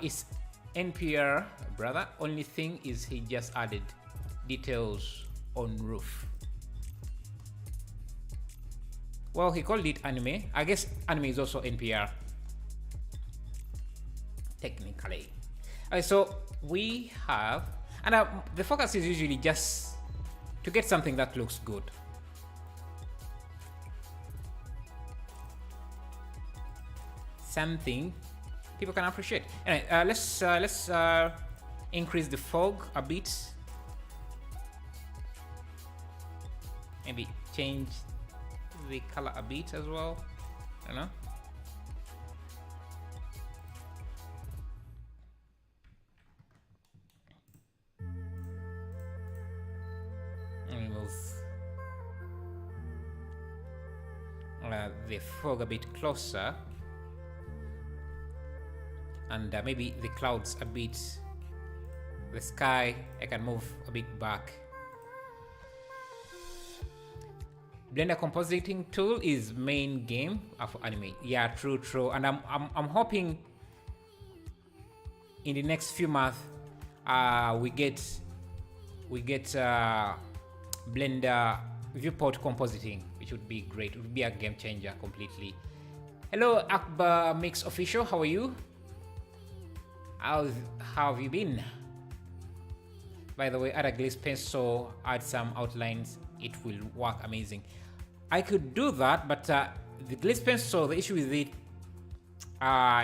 It's NPR, brother. Only thing is he just added details on roof. Well, he called it anime. I guess anime is also NPR. Technically. Okay, so we have, and the focus is usually just to get something that looks good. Something people can appreciate. Anyway, let's increase the fog a bit. Maybe change the color a bit as well. I don't know. Remove the fog a bit closer, and maybe the clouds a bit. The sky I can move a bit back. Blender compositing tool is main game of anime. Yeah, true. And I'm hoping in the next few months we get Blender viewport compositing, which would be great. It would be a game changer completely. Hello, Akbar Mix Official. How are you? How have you been? By the way, add a glaze pencil, add some outlines. It will work amazing. I could do that, but the glaze pencil, the issue with it,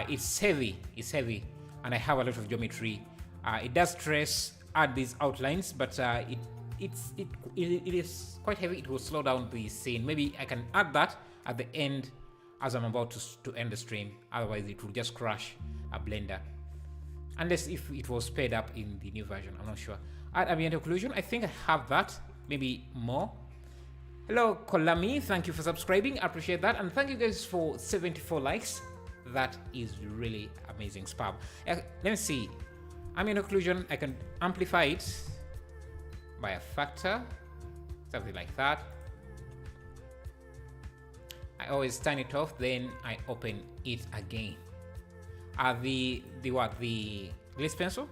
it's heavy. And I have a lot of geometry. It does trace, add these outlines, but it is quite heavy. It will slow down the scene. Maybe I can add that at the end as I'm about to end the stream. Otherwise, it will just crash a Blender. Unless if it was sped up in the new version, I'm not sure. Add ambient occlusion. I think I have that. Maybe more. Hello, Kolami. Thank you for subscribing. I appreciate that. And thank you guys for 74 likes. That is really amazing spam. Let me see. Ambient occlusion, I can amplify it by a factor. Something like that. I always turn it off, then I open it again. The glaze pencil?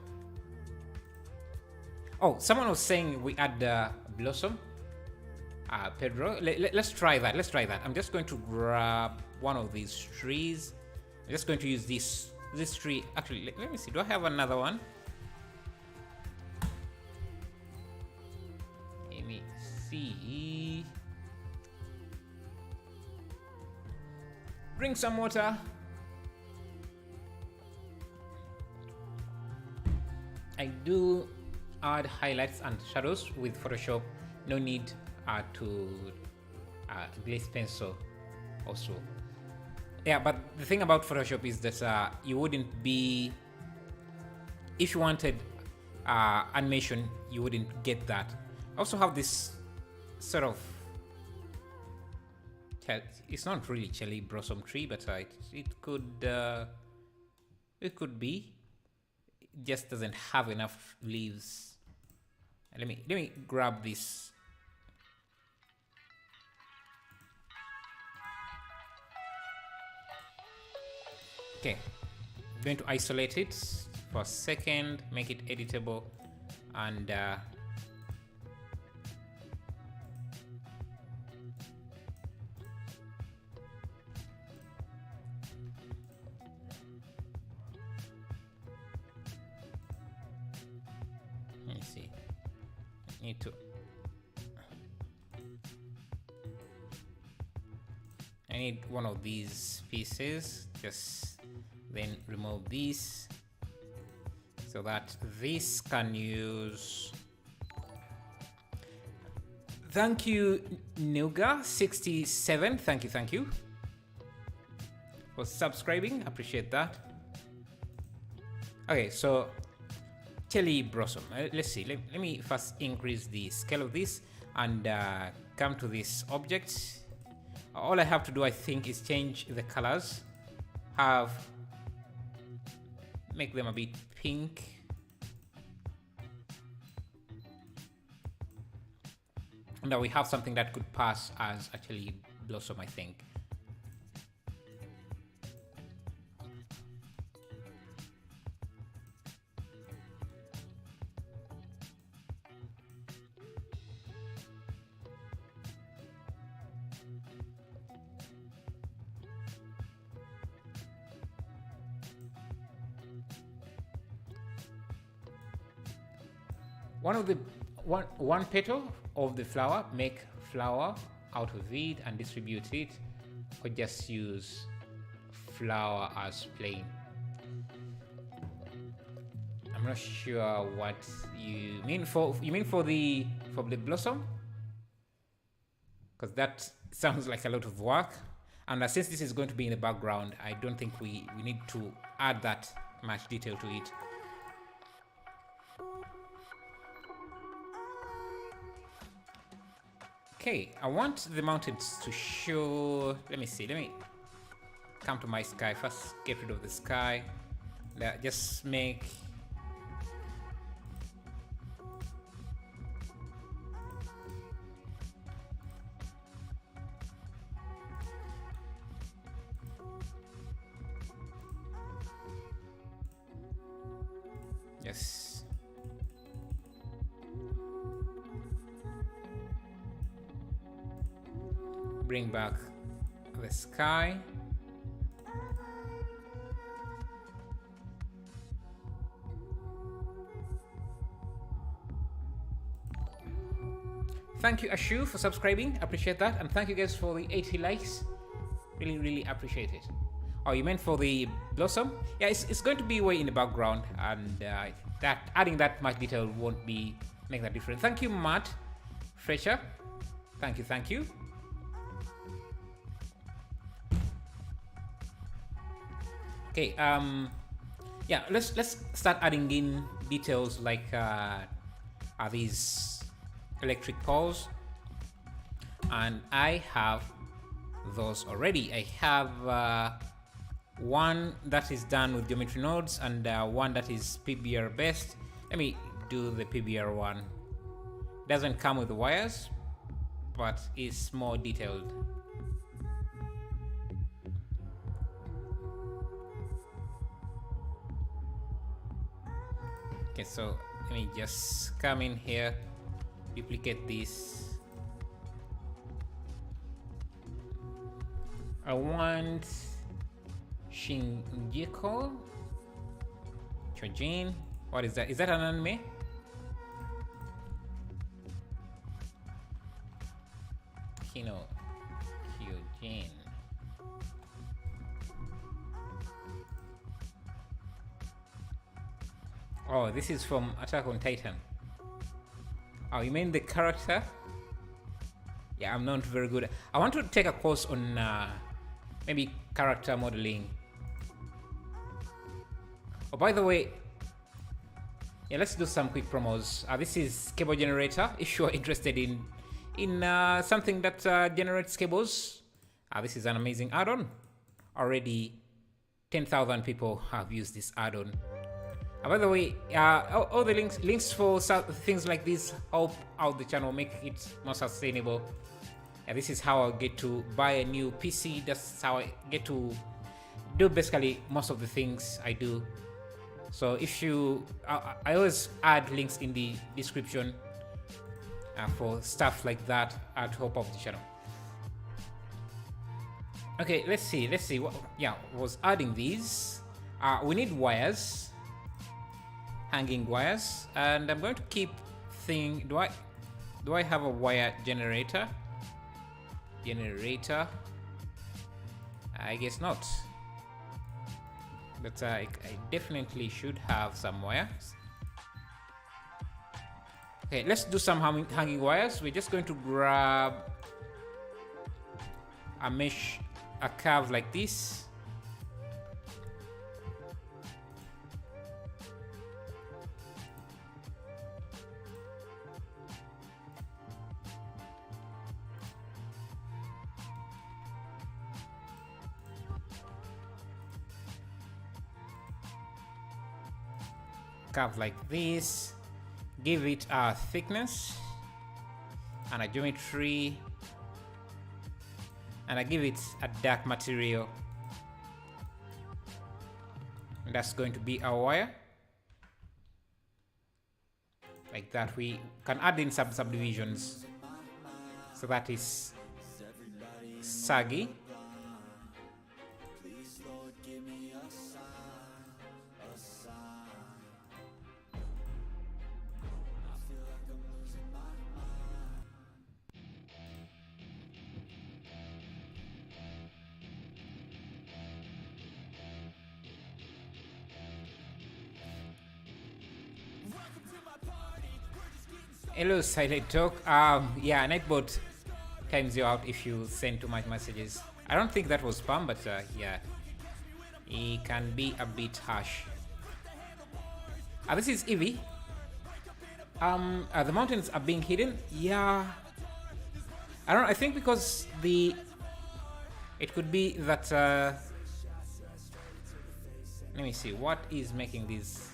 Oh, someone was saying we add the blossom. Pedro, let's try that. I'm just going to grab one of these trees. I'm just going to use this tree. Actually, let me see. Do I have another one? Let me see. Drink some water. I do add highlights and shadows with Photoshop. No need to glaze pencil also. Yeah, but the thing about Photoshop is that you wouldn't be, if you wanted animation, you wouldn't get that. I also have this sort of, it's not really cherry blossom tree, but it could be. It just doesn't have enough leaves. Let me grab this. Okay, I'm going to isolate it for a second, make it editable, and let me see. I need one of these pieces. Just then remove these so that this can use. Thank you, Nuga67. Thank you for subscribing. Appreciate that. Okay, so cherry blossom. Let's see. Let me first increase the scale of this and come to this object. All I have to do, I think, is change the colors. Make them a bit pink. Now we have something that could pass as actually blossom, I think. One petal of the flower, make flower out of it and distribute it, or just use flower as plain. I'm not sure what you mean for the blossom, because that sounds like a lot of work, and since this is going to be in the background, I don't think we need to add that much detail to it. Okay, I want the mountains to show. Let me see. Let me come to my sky first. Get rid of the sky. Just make. Yes. Bring back the sky. Thank you, Ashu, for subscribing. Appreciate that. And thank you guys for the 80 likes. Really, really appreciate it. Oh, you meant for the blossom? Yeah, it's going to be way in the background, and that adding that much detail won't make that difference. Thank you, Matt Fletcher. Thank you, thank you. Okay, yeah, let's start adding in details like are these electric poles, and I have those already. I have one that is done with geometry nodes and one that is PBR based. Let me do the PBR one. Doesn't come with the wires, but is more detailed. Okay, so let me just come in here, duplicate this. I want Shinjiko Chojin. What is that? Is that an anime? Kino Kyojin. Oh, this is from Attack on Titan. Oh, you mean the character? Yeah, I'm not very good. I want to take a course on maybe character modeling. Oh, by the way, yeah, let's do some quick promos. This is cable generator. If you're interested in something that generates cables, this is an amazing add-on. Already 10,000 people have used this add-on. By the way, all the links for things like this help out the channel, make it more sustainable. This is how I get to buy a new PC. That's how I get to do basically most of the things I do. So if you, I always add links in the description for stuff like that to help out the channel. Okay, let's see. What, yeah, was adding these. We need wires. Hanging wires, and I'm going to keep do I have a wire generator? I guess not, but I definitely should have some wires. Okay, let's do some hanging wires. We're just going to grab a mesh, a curve like this. Curve like this, give it a thickness, and a geometry, and I give it a dark material. And that's going to be our wire. Like that, we can add in some subdivisions. So that is saggy. Hello, Silent Talk. Yeah, Nightbot times you out if you send too much messages. I don't think that was spam, but yeah, it can be a bit harsh. This is Eevee. The mountains are being hidden. Yeah, I don't know. I think because it could be that. Let me see. What is making these?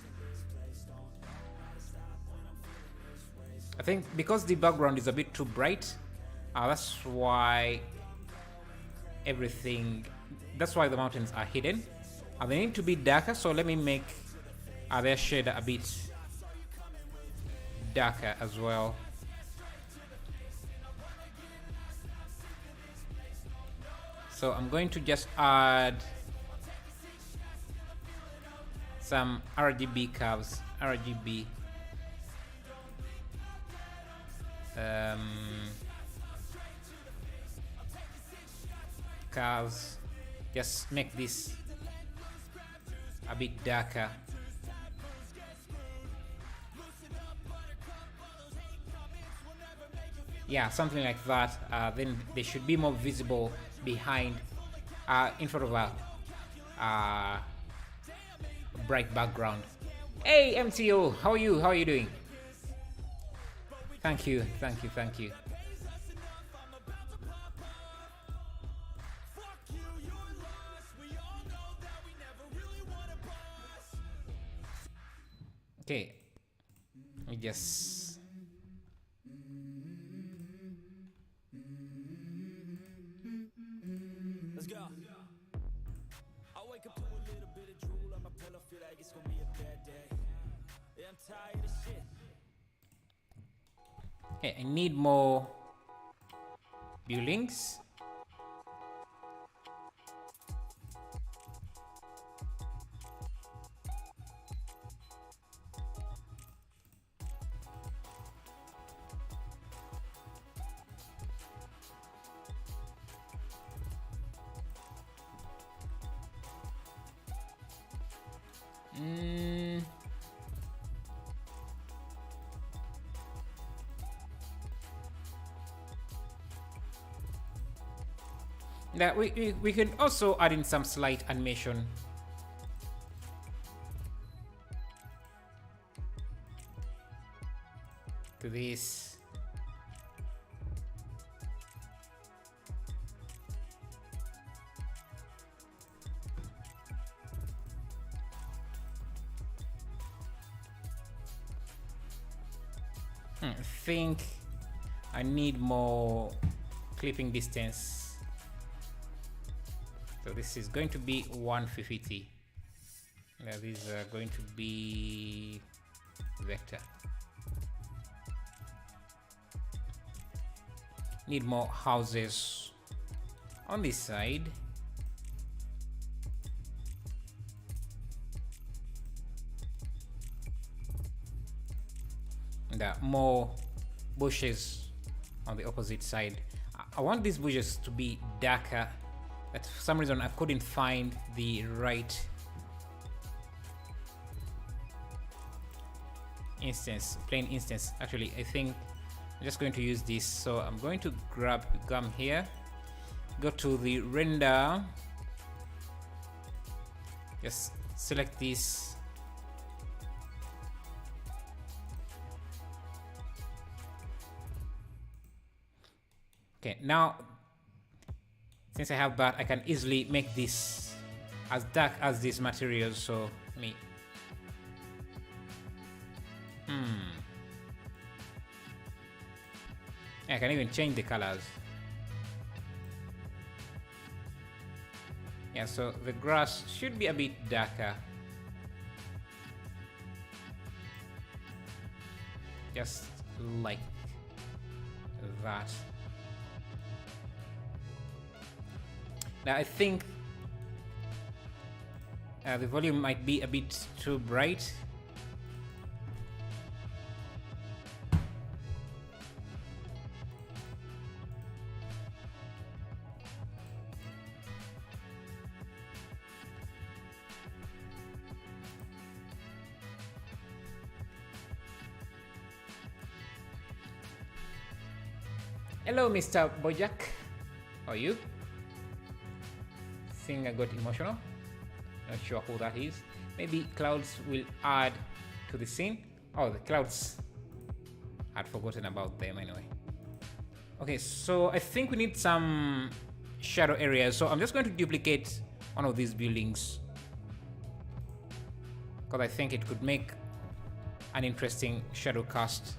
I think because the background is a bit too bright, that's why that's why the mountains are hidden. They need to be darker, so let me make their shader a bit darker as well. So I'm going to just add some RGB curves, RGB. Curves, just make this a bit darker. Yeah, something like that. Then they should be more visible behind, in front of a bright background. Hey MTO, how are you? How are you doing? Thank you, thank you, thank you. Okay, let me just let's go. I wake up to a little bit of drool on my pillow, feel like it's gonna be a bad day. Yeah, I'm tired of shit. Okay, I need more buildings. That we can also add in some slight animation. To this. I think I need more clipping distance. So this is going to be 150. Now these are going to be vector. Need more houses on this side. And more bushes on the opposite side. I want these bushes to be darker. But for some reason I couldn't find the right plain instance. Actually, I think I'm just going to use this. So I'm going to come here, go to the render, just select this. Okay, now since I have that, I can easily make this as dark as these materials. So me. I can even change the colors. Yeah, so the grass should be a bit darker. Just like that. Now I think the volume might be a bit too bright. Hello, Mr. Bojack. How are you? Think I got emotional. Not sure who that is. Maybe clouds will add to the scene. Oh, the clouds. I'd forgotten about them anyway. Okay, so I think we need some shadow areas. So I'm just going to duplicate one of these buildings, because I think it could make an interesting shadow cast.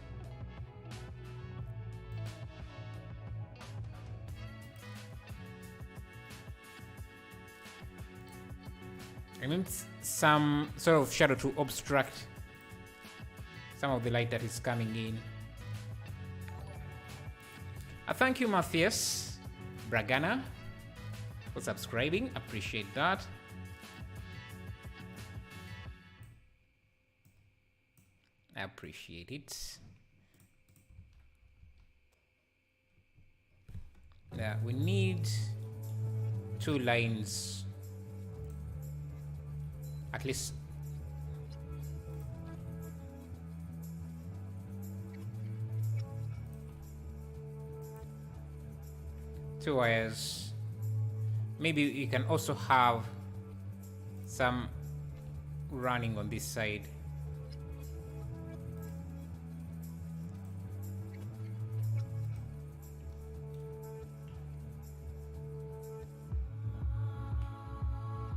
I need some sort of shadow to obstruct some of the light that is coming in. Thank you, Matthias Bragana, for subscribing. Appreciate that. I appreciate it. Yeah, we need 2 lines. At least two wires. Maybe you can also have some running on this side.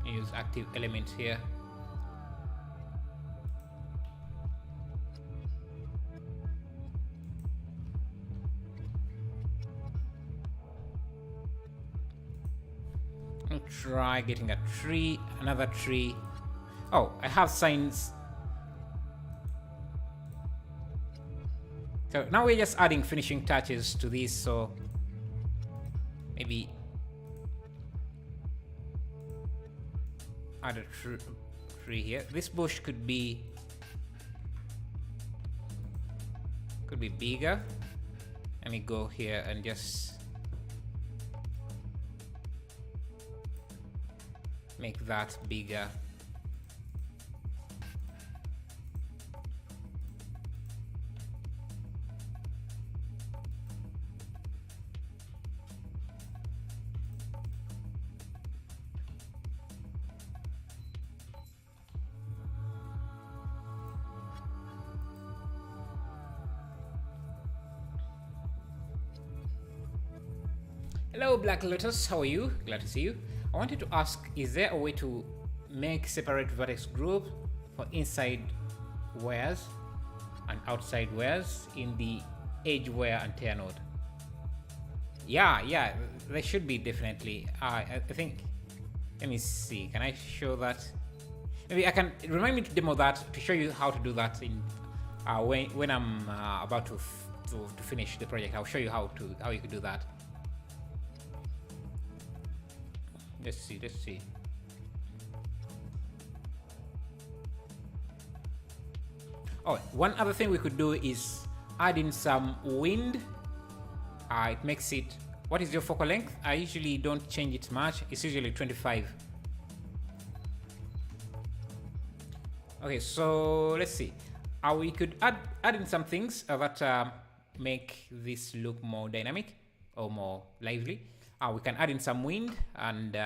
Use active element here. Try getting a tree, another tree. Oh, I have signs. So now we're just adding finishing touches to this. So maybe add a tree here. This bush could be bigger. Let me go here and just make that bigger. Hello, Black Lotus. How are you? Glad to see you. I wanted to ask, is there a way to make separate vertex groups for inside wares and outside wares in the edge ware and tear node? Yeah, there should be, definitely. I think, let me see, can I show that? Maybe I can, remind me to demo that, to show you how to do that in when I'm about to finish the project. I'll show you how you could do that. Let's see. Oh, one other thing we could do is add in some wind. It makes it, what is your focal length? I usually don't change it much. It's usually 25. Okay, so let's see. We could add in some things that make this look more dynamic or more lively. We can add in some wind, and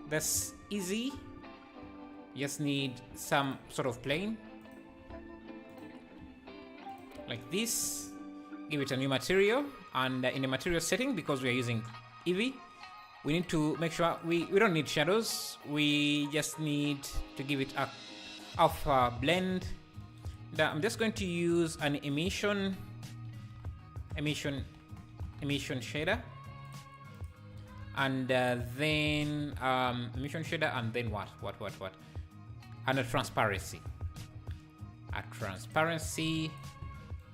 that's easy. Just need some sort of plane like this. Give it a new material, and in the material setting, because we are using Eevee, we need to make sure we don't need shadows. We just need to give it a alpha blend I'm just going to use an emission shader, and then emission shader, and then what? And a transparency.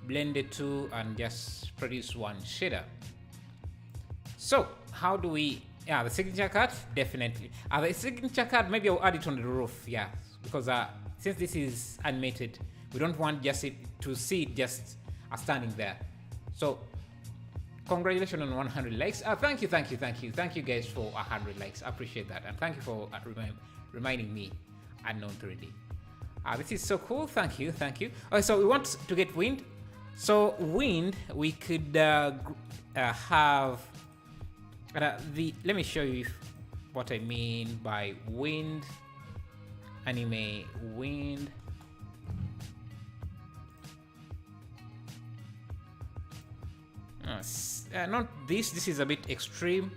Blend the two and just produce one shader. So how do we? Yeah, the signature card, definitely. The signature card, maybe I'll add it on the roof. Yeah, because since this is animated, we don't want just to see it just standing there. So congratulations on 100 likes. Thank you guys for 100 likes. I appreciate that, and thank you for reminding me Unknown 3D. This is so cool. Thank you. Okay, so we want to get wind. So wind, we could have let me show you what I mean by wind. Anime wind. Not this. This is a bit extreme.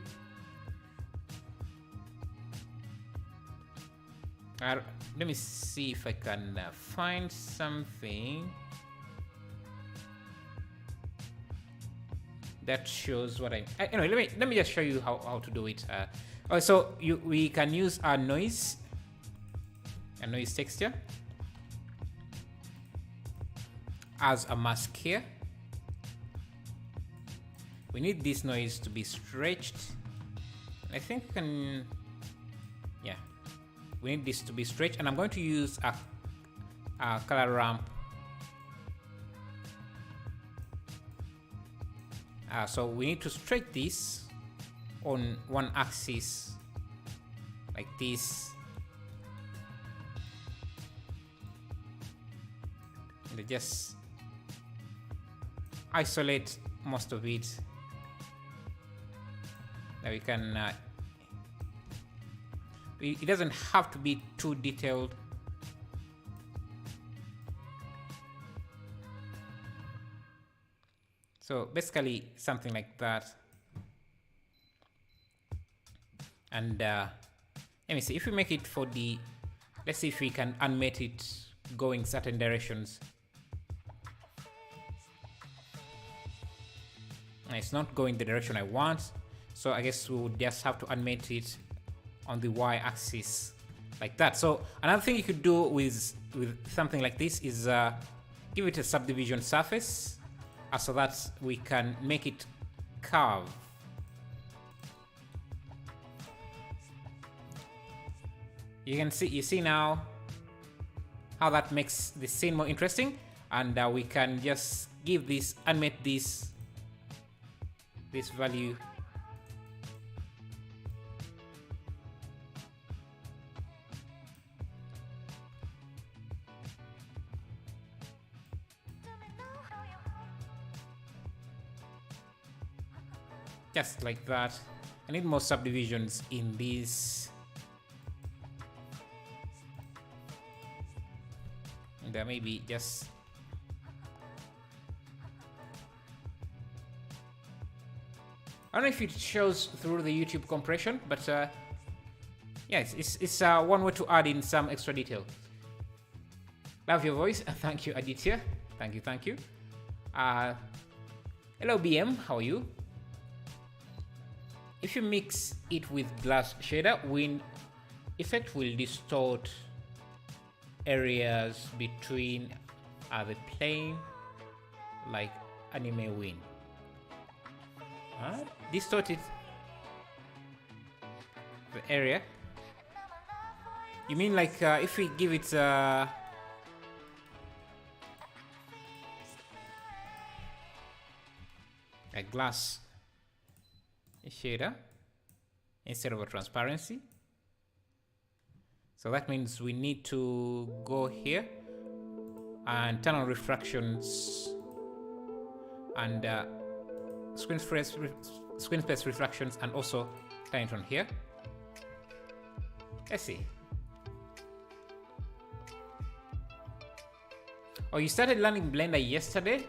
Let me see if I can find something that shows what anyway, let me just show you how to do it. So we can use a noise texture as a mask here. We need this noise to be stretched. I think we can, yeah, we need this to be stretched, and I'm going to use a color ramp. So we need to stretch this on one axis like this, and just isolate most of it. Now we can it doesn't have to be too detailed. So basically something like that. And let me see if we make it for the, let's see if we can animate it going certain directions. It's not going the direction I want, so I guess we would just have to animate it on the y-axis like that. So another thing you could do with something like this is give it a subdivision surface, so that we can make it curve. You see now how that makes the scene more interesting, and we can just give this, animate this value. Just like that. I need more subdivisions in this. And there may be just, I don't know if it shows through the YouTube compression, but yeah, it's one way to add in some extra detail. Love your voice. Thank you, Aditya. Thank you. Hello, BM. How are you? If you mix it with glass shader, wind effect will distort areas between the plane, like anime wind. Distorted the area. You mean like if we give it a glass shader instead of a transparency? So that means we need to go here and turn on refractions and screen space refractions, and also turn it on here. Let's see. Oh, you started learning Blender yesterday?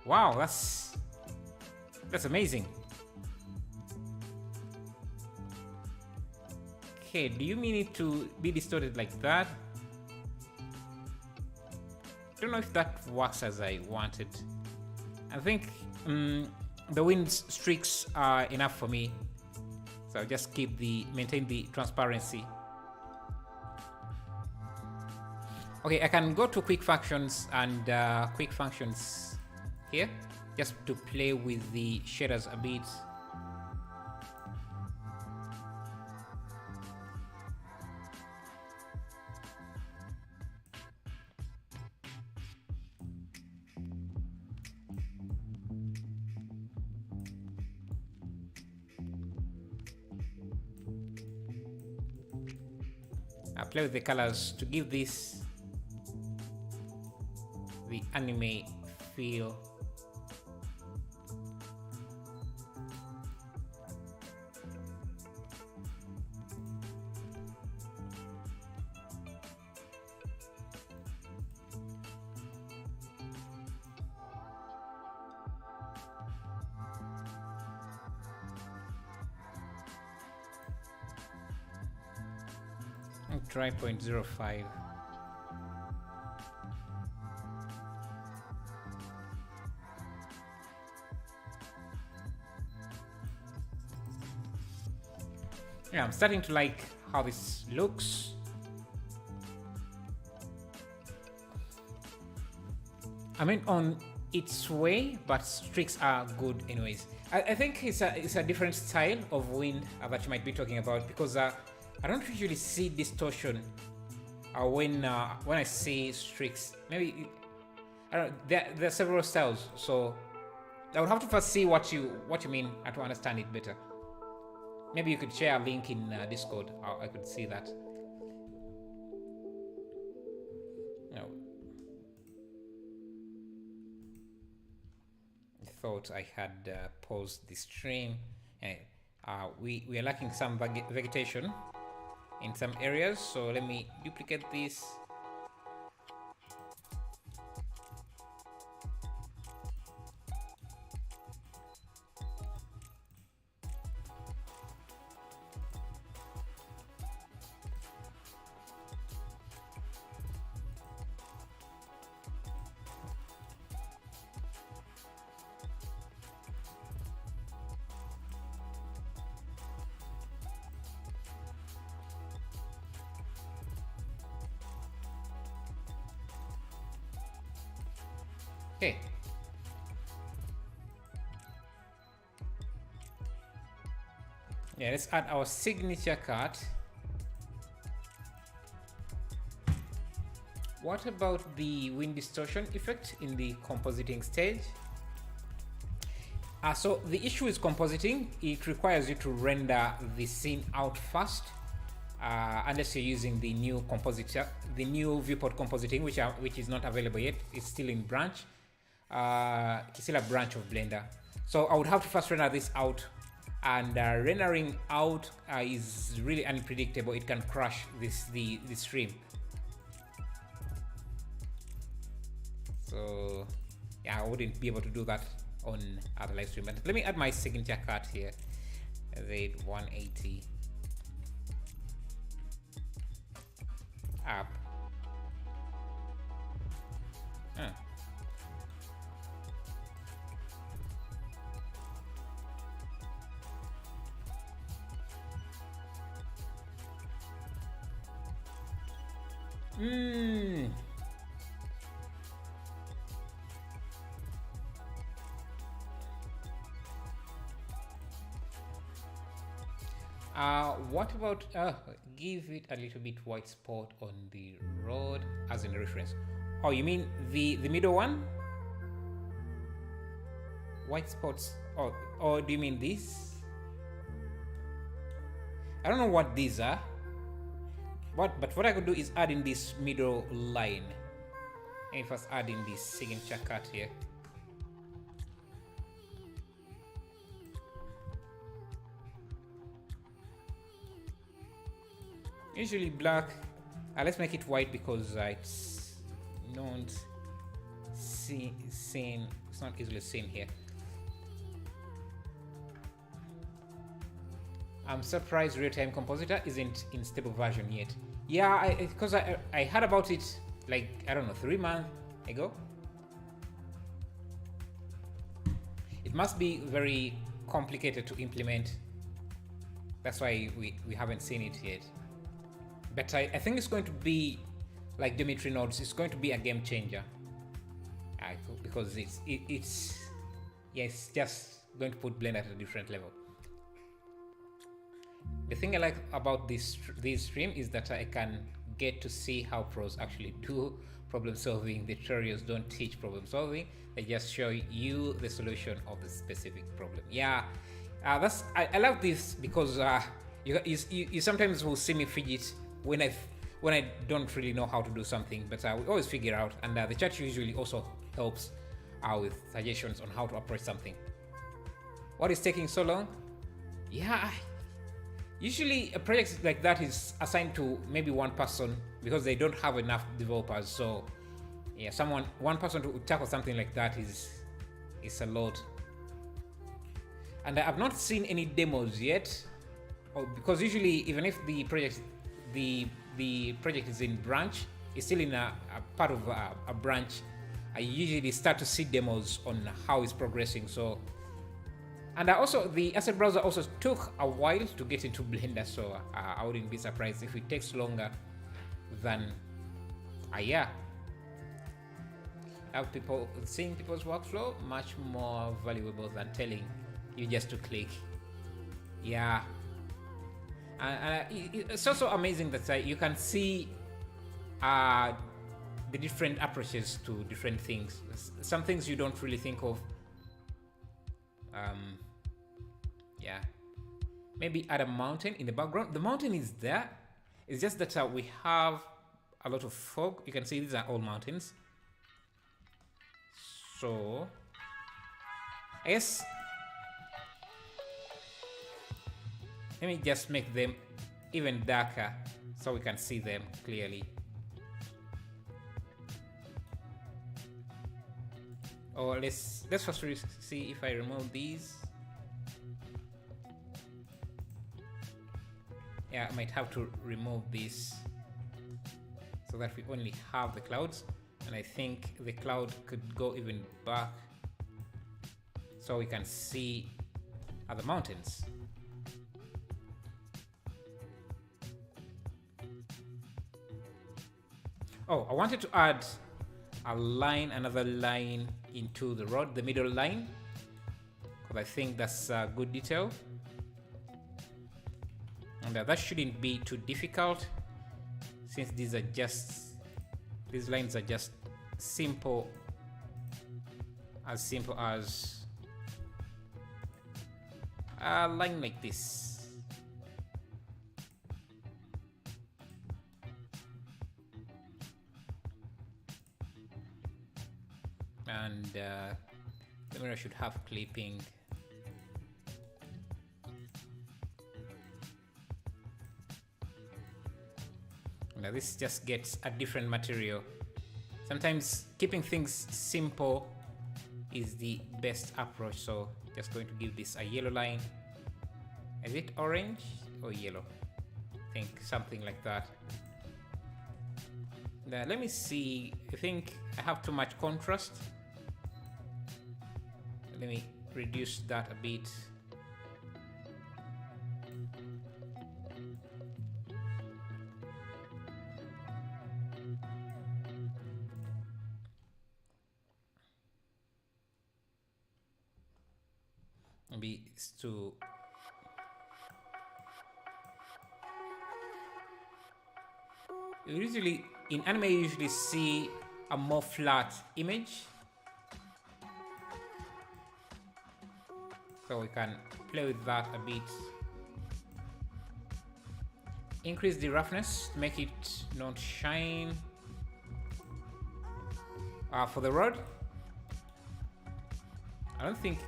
Wow, that's amazing. Okay, do you mean it to be distorted like that? I don't don't know if that works as I wanted. I think the wind streaks are enough for me. So I'll just maintain the transparency. Okay, I can go to quick functions and quick functions here, just to play with the shaders a bit. I play with the colors to give this the anime feel. Try 0.05. Yeah, I'm starting to like how this looks. I mean, on its way, but streaks are good anyways. I think it's a different style of wind that you might be talking about, because I don't usually see distortion when I see streaks. Maybe I don't know, there are several styles, so I would have to first see what you mean to understand it better. Maybe you could share a link in Discord. I could see that. No. I thought I had paused the stream. We are lacking some vegetation in some areas, so let me duplicate this. Okay. Yeah, let's add our signature card. What about the wind distortion effect in the compositing stage? So the issue is compositing. It requires you to render the scene out first, unless you're using the new compositor, the new viewport compositing, which is not available yet. It's still in branch. It's still a branch of Blender. So I would have to first render this out, and rendering out is really unpredictable. It can crash the stream. So yeah, I wouldn't be able to do that on other live stream. But let me add my signature card here. Z180 up. What about give it a little bit white spot on the road as in reference? Oh, you mean the middle one? White spots. Or do you mean this? I don't know what these are. But what I could do is add in this middle line. And first add in this signature cut here. Usually black. Let's make it white because it's not seen. It's not easily seen here. I'm surprised real-time compositor isn't in stable version yet. Yeah, because I heard about it like, I don't know, 3 months There you go. It must be very complicated to implement. That's why we haven't seen it yet. But I think it's going to be like geometry nodes. It's going to be a game changer. Because it's just going to put Blender at a different level. The thing I like about this stream is that I can get to see how pros actually do problem solving. The tutorials don't teach problem solving; they just show you the solution of the specific problem. Yeah, I love this because you sometimes will see me fidget when I don't really know how to do something, but we always figure out, and the chat usually also helps with suggestions on how to approach something. What is taking so long? Yeah, usually a project like that is assigned to maybe one person because they don't have enough developers. So yeah, one person to tackle something like that is a lot. And I've not seen any demos yet, because usually even if the project is in branch, it's still in a part of a branch. I usually start to see demos on how it's progressing. So, and also the asset browser also took a while to get into Blender, so I wouldn't be surprised if it takes longer than a year. Seeing people's workflow much more valuable than telling you just to click. Yeah, and it's also amazing that you can see the different approaches to different things. Some things you don't really think of. Yeah, maybe add a mountain in the background. The mountain is there. It's just that we have a lot of fog. You can see these are all mountains. So I guess let me just make them even darker so we can see them clearly. Or let's first see if I remove these. Yeah, I might have to remove this so that we only have the clouds, and I think the cloud could go even back so we can see other mountains. Oh, I wanted to add another line into the road, the middle line, because I think that's a good detail. And that shouldn't be too difficult, since these lines are just simple as a line like this. And the mirror should have clipping. Now this just gets a different material. Sometimes keeping things simple is the best approach. So just going to give this a yellow line. Is it orange or yellow? I think something like that. Now let me see. I think I have too much contrast. Let me reduce that a bit. Maybe it's too. Usually in anime, you usually see a more flat image, so we can play with that a bit. Increase the roughness, make it not shine. For the road, I don't think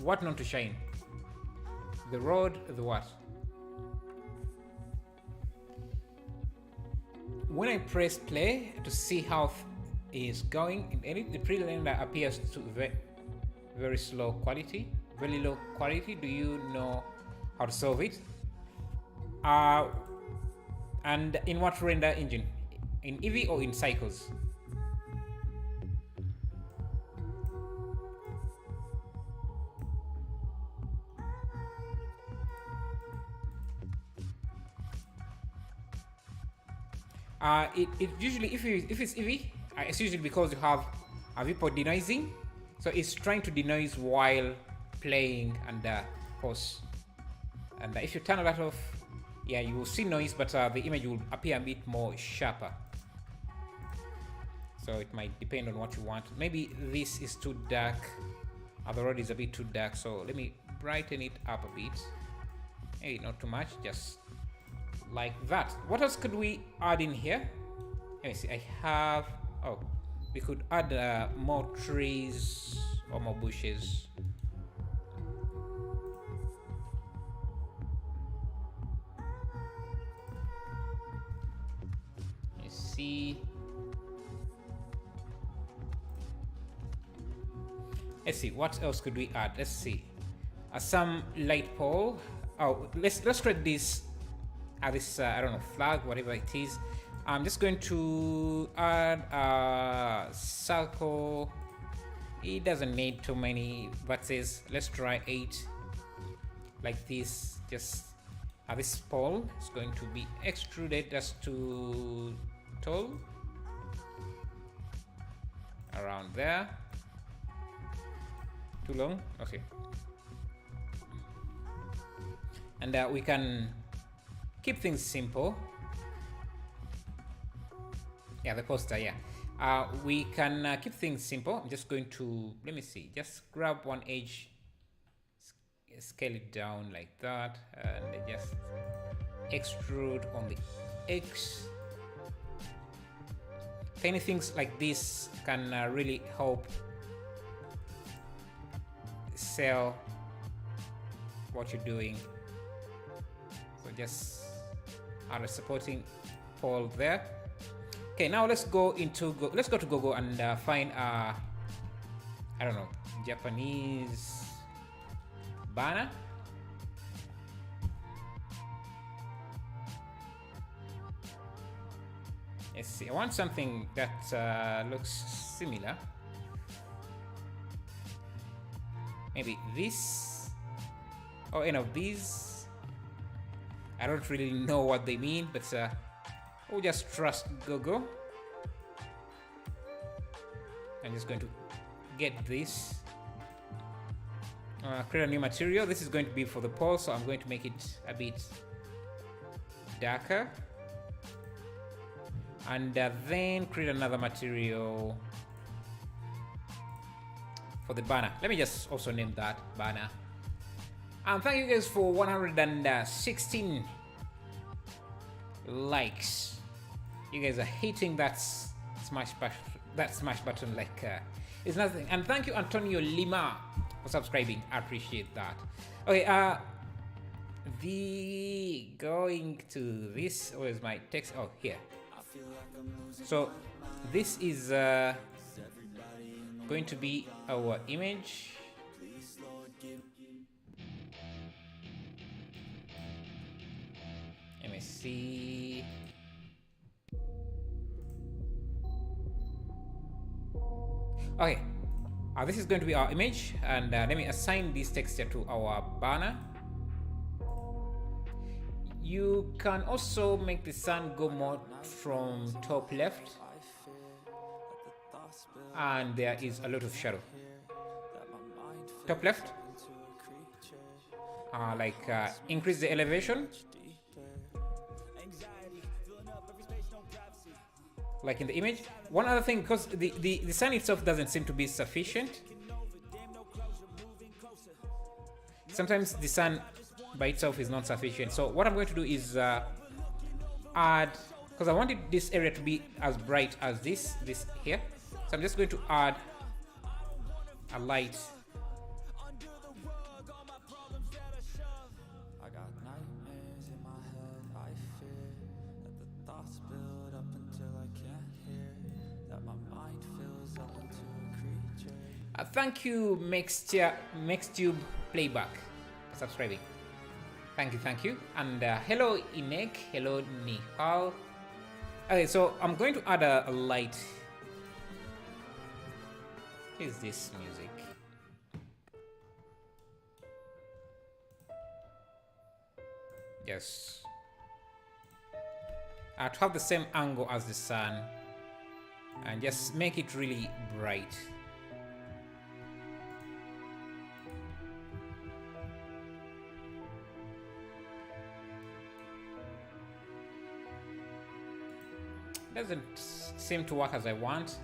what not to shine. The road, the what? When I press play to see how it is going in edit, the pre-render appears to very slow quality, very low quality. Do you know how to solve it? And in what render engine? In Eevee or in Cycles? It usually, if it's Eevee, it's usually because you have a viewport denoising, so it's trying to denoise while playing and pause. And if you turn that off, yeah, you will see noise, but the image will appear a bit more sharper. So it might depend on what you want. Maybe this is too dark. The road is a bit too dark, so let me brighten it up a bit. Hey, not too much, just like that. What else could we add in here? Let me see. I have. Oh, we could add more trees or more bushes. Let's see. Let's see. What else could we add? Let's see. Some light pole. Oh, let's create this. This I don't know, flag, whatever it is. I'm just going to add a circle. It doesn't need too many vertices. Let's try 8 like this. Just this pole is going to be extruded. That's too tall. Around there. Too long? Okay. And we can keep things simple. Yeah, the poster, yeah. We can keep things simple. I'm just going to, let me see, just grab one edge, scale it down like that, and just extrude on the X. Tiny things like this can really help sell what you're doing. So just add a supporting pole there. Okay, now let's go to Google and find I don't know, Japanese banner. Let's see. I want something that looks similar. Maybe this or any of these. I don't really know what they mean, but we'll just trust Google. I'm just going to get this. Create a new material. This is going to be for the pole, so I'm going to make it a bit darker. And then create another material for the banner. Let me just also name that banner. And thank you guys for 116 likes. You guys are hitting that smash button like it's nothing. And thank you Antonio Lima for subscribing. I appreciate that. Okay, going to this. Where's my text? Oh, here. So this is going to be our image. Let me see. Okay, this is going to be our image, and let me assign this texture to our banner. You can also make the sun go more from top left, and there is a lot of shadow. Top left, increase the elevation, like in the image. One other thing, because the sun itself doesn't seem to be sufficient. Sometimes the sun by itself is not sufficient. So what I'm going to do is add, because I wanted this area to be as bright as this here. So I'm just going to add a light. Thank you, Mextube Playback, for subscribing. Thank you. And hello, Inek. Hello, Nihal. Okay, so I'm going to add a light. What is this music? Yes. to have the same angle as the sun and just make it really bright. Doesn't seem to work as I want.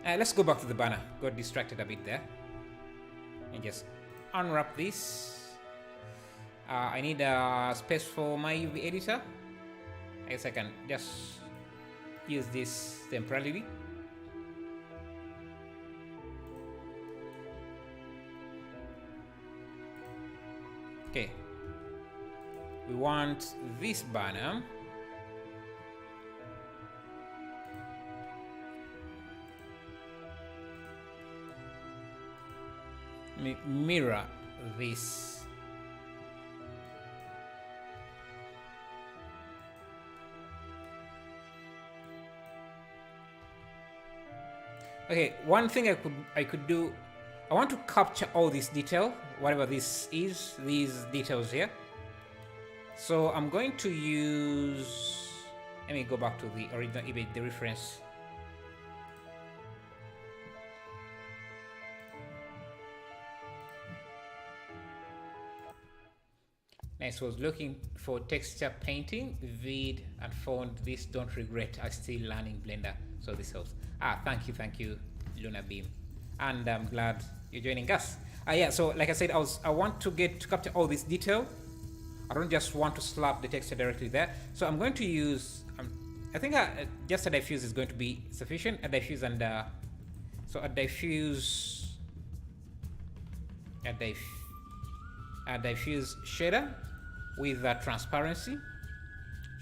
Let's go back to the banner. Got distracted a bit there. And just unwrap this. I need a space for my UV editor. I guess I can just use this temporarily. Okay. We want this banner. Mirror this. Okay, one thing I could do, I want to capture all this detail, whatever this is, these details here. So I'm going to use, let me go back to the original image, the reference. Nice, was looking for texture painting, vid, and found this. Don't regret, I'm still learning Blender, so this helps. Thank you, Luna Beam, and I'm glad you're joining us. Yeah, so like I said, I want to capture all this detail. I don't just want to slap the texture directly there, so I'm going to use. I think just a diffuse is going to be sufficient. A diffuse and so a diffuse shader with transparency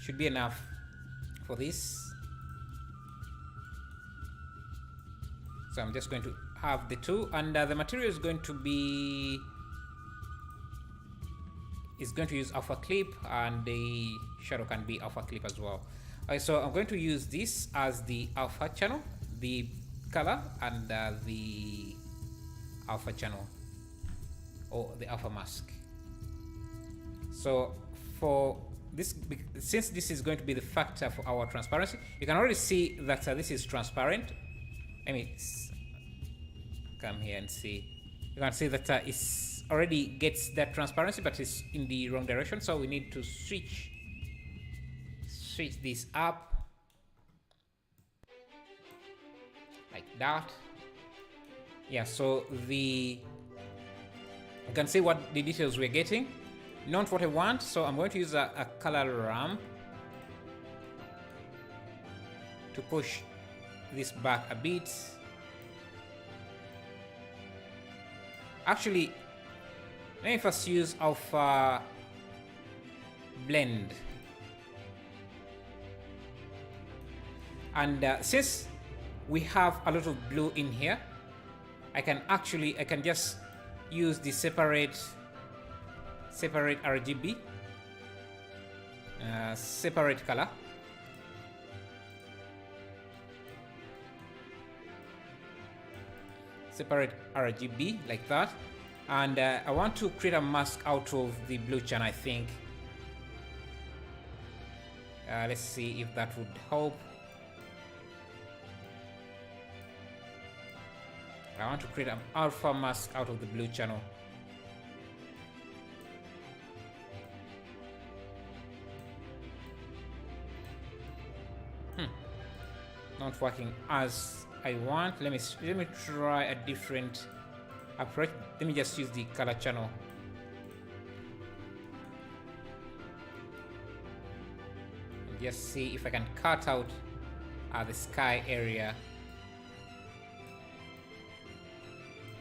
should be enough for this. So I'm just going to have the two, and the material is going to be going to use alpha clip, and the shadow can be alpha clip as well. Okay, so I'm going to use this as the alpha channel, the color, and the alpha channel or the alpha mask. So for this, since this is going to be the factor for our transparency, you can already see that this is transparent. Let me come here and see. You can see that it's already gets that transparency, but it's in the wrong direction. So we need to switch this up like that. Yeah, so you can see what the details we're getting. Not what I want, so I'm going to use a color ramp to push this back a bit. Actually, let me first use alpha blend. And since we have a lot of blue in here, I can just use the separate RGB, separate color. Separate RGB like that, and I want to create a mask out of the blue channel, I think. Let's see if that would help. I want to create an alpha mask out of the blue channel. Not working as I want. Let me try a different approach. Let me just use the color channel. And just see if I can cut out the sky area.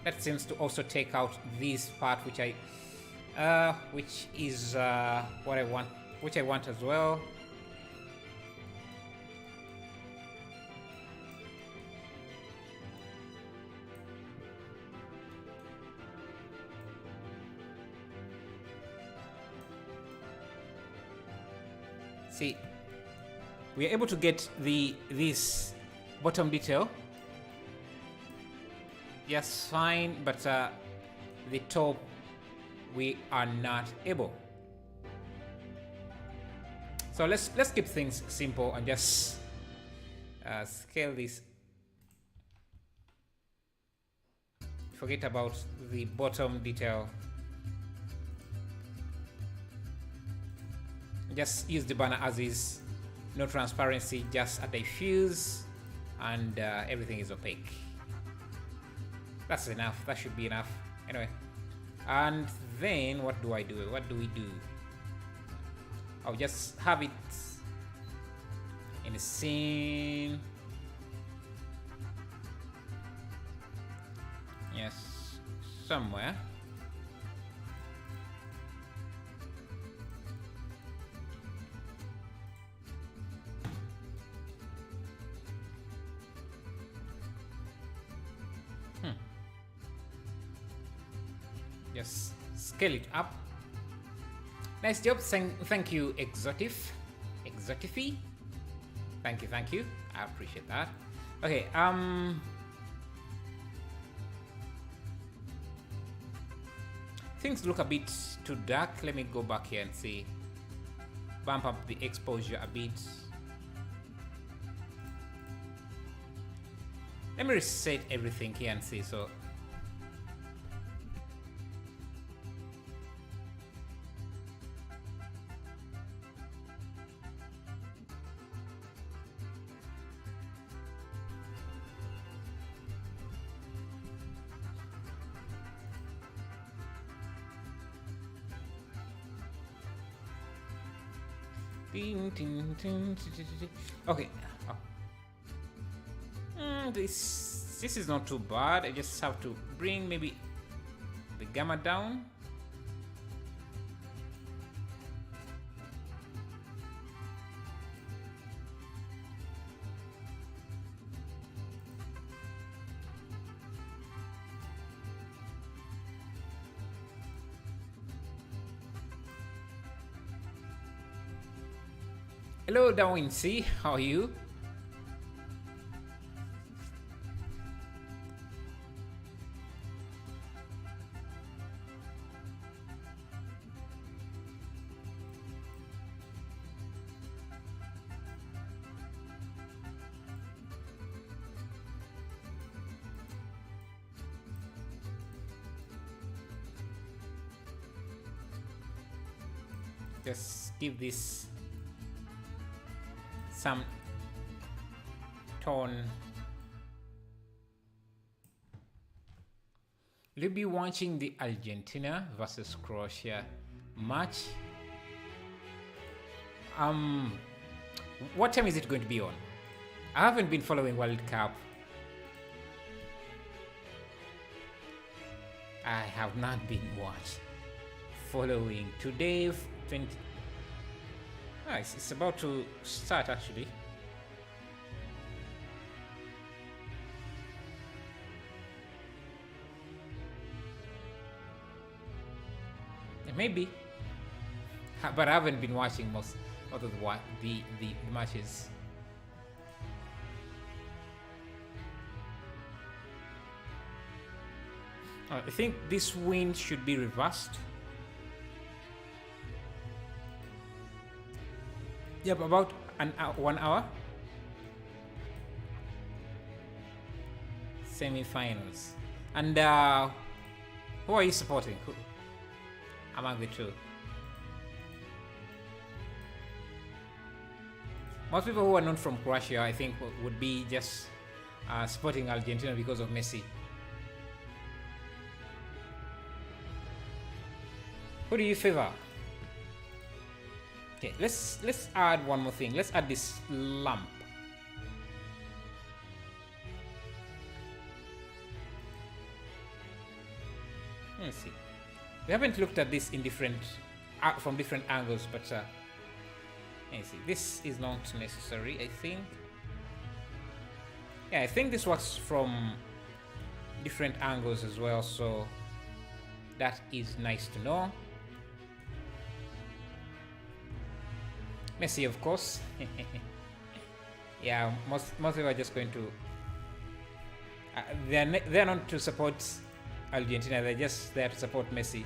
That seems to also take out this part, which is what I want, which I want as well. See, we are able to get this bottom detail just fine, but the top we are not able. So let's keep things simple and just scale this. Forget about the bottom detail. Just use the banner as is. No transparency, just a diffuse, and everything is opaque. That's enough. That should be enough. Anyway, and then what do I do? What do we do? I'll just have it in the scene. Yes, somewhere. Just scale it up. Nice job. Thank you, Exotify. Thank you. I appreciate that. Okay, things look a bit too dark. Let me go back here and see. Bump up the exposure a bit. Let me reset everything here and see. So okay. This is not too bad. I just have to bring maybe the gamma down. Hello, Darwin C. How are you? Just give this some tone. Will you be watching the Argentina versus Croatia match? What time is it going to be on? I haven't been following World Cup. I have not been following. Today 20. It's about to start actually. Maybe, but I haven't been watching most of the matches. I think this wind should be reversed. Yep, about 1 hour. Semi-finals. And who are you supporting? Who among the two? Most people who are not from Croatia, I think, would be just supporting Argentina because of Messi. Who do you favor? Okay, let's add one more thing. Let's add this lamp. Let's see. We haven't looked at this in from different angles, but let's see. This is not necessary, I think. Yeah, I think this works from different angles as well, so that is nice to know. Messi, of course. Yeah, most people are just going to. They're not to support Argentina. They're just there to support Messi.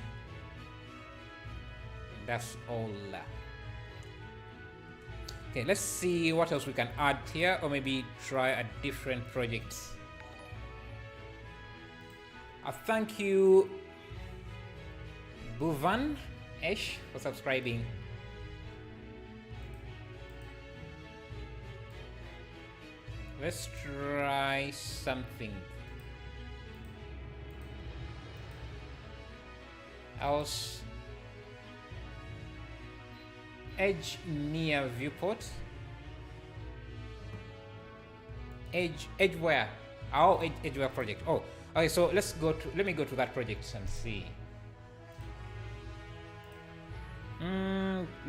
That's all. Okay, let's see what else we can add here, or maybe try a different project. Thank you, Buvan Esh, for subscribing. Let's try something else. Edge near viewport. Edge where? Oh, edge where project. Oh, okay. So let me go to that project and see.